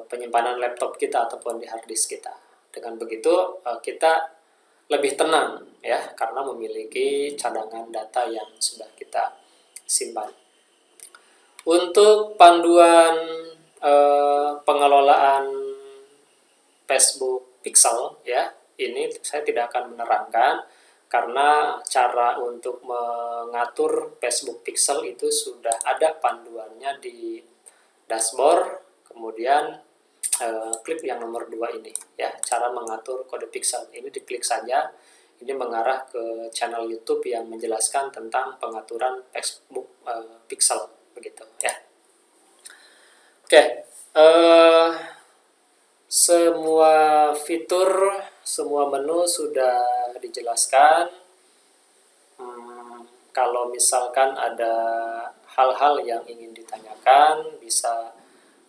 A: penyimpanan laptop kita ataupun di hard disk kita. Dengan begitu kita lebih tenang ya, karena memiliki cadangan data yang sudah kita simpan. Untuk panduan pengelolaan Facebook Pixel ya, ini saya tidak akan menerangkan karena cara untuk mengatur Facebook Pixel itu sudah ada panduannya di dashboard. Kemudian klik yang nomor 2 ini ya, cara mengatur kode pixel. Ini diklik saja, ini mengarah ke channel YouTube yang menjelaskan tentang pengaturan Facebook Pixel begitu ya. Oke, semua fitur, semua menu sudah dijelaskan. Kalau misalkan ada hal-hal yang ingin ditanyakan, bisa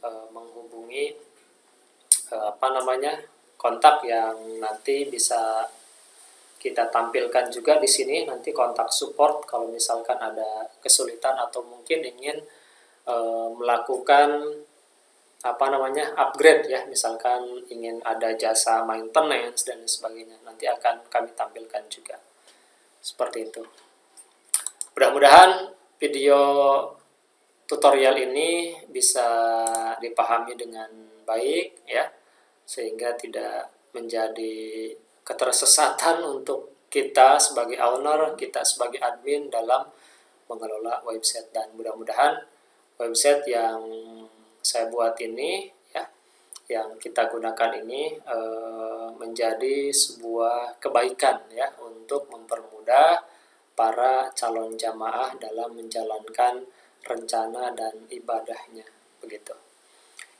A: menghubungi kontak yang nanti bisa kita tampilkan juga di sini, nanti kontak support kalau misalkan ada kesulitan atau mungkin ingin melakukan upgrade ya, misalkan ingin ada jasa maintenance dan sebagainya, nanti akan kami tampilkan juga seperti itu. Mudah-mudahan video tutorial ini bisa dipahami dengan baik ya, sehingga tidak menjadi ketersesatan untuk kita sebagai owner, kita sebagai admin dalam mengelola website. Dan mudah-mudahan website yang saya buat ini ya, yang kita gunakan ini menjadi sebuah kebaikan ya, untuk mempermudah para calon jamaah dalam menjalankan rencana dan ibadahnya begitu.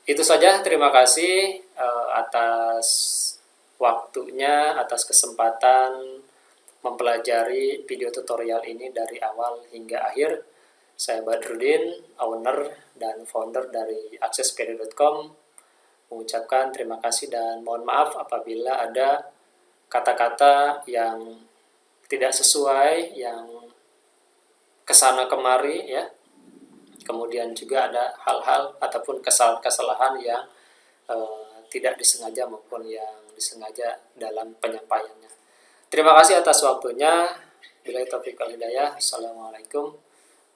A: Itu saja, terima kasih atas waktunya, atas kesempatan mempelajari video tutorial ini dari awal hingga akhir. Saya Badrudin, owner dan founder dari aksespd.com, mengucapkan terima kasih dan mohon maaf apabila ada kata-kata yang tidak sesuai, yang kesana kemari ya. Kemudian juga ada hal-hal ataupun kesalahan-kesalahan yang tidak disengaja maupun yang disengaja dalam penyampaiannya. Terima kasih atas waktunya. Billahi taufiq wal hidayah. Assalamualaikum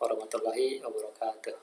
A: warahmatullahi wabarakatuh.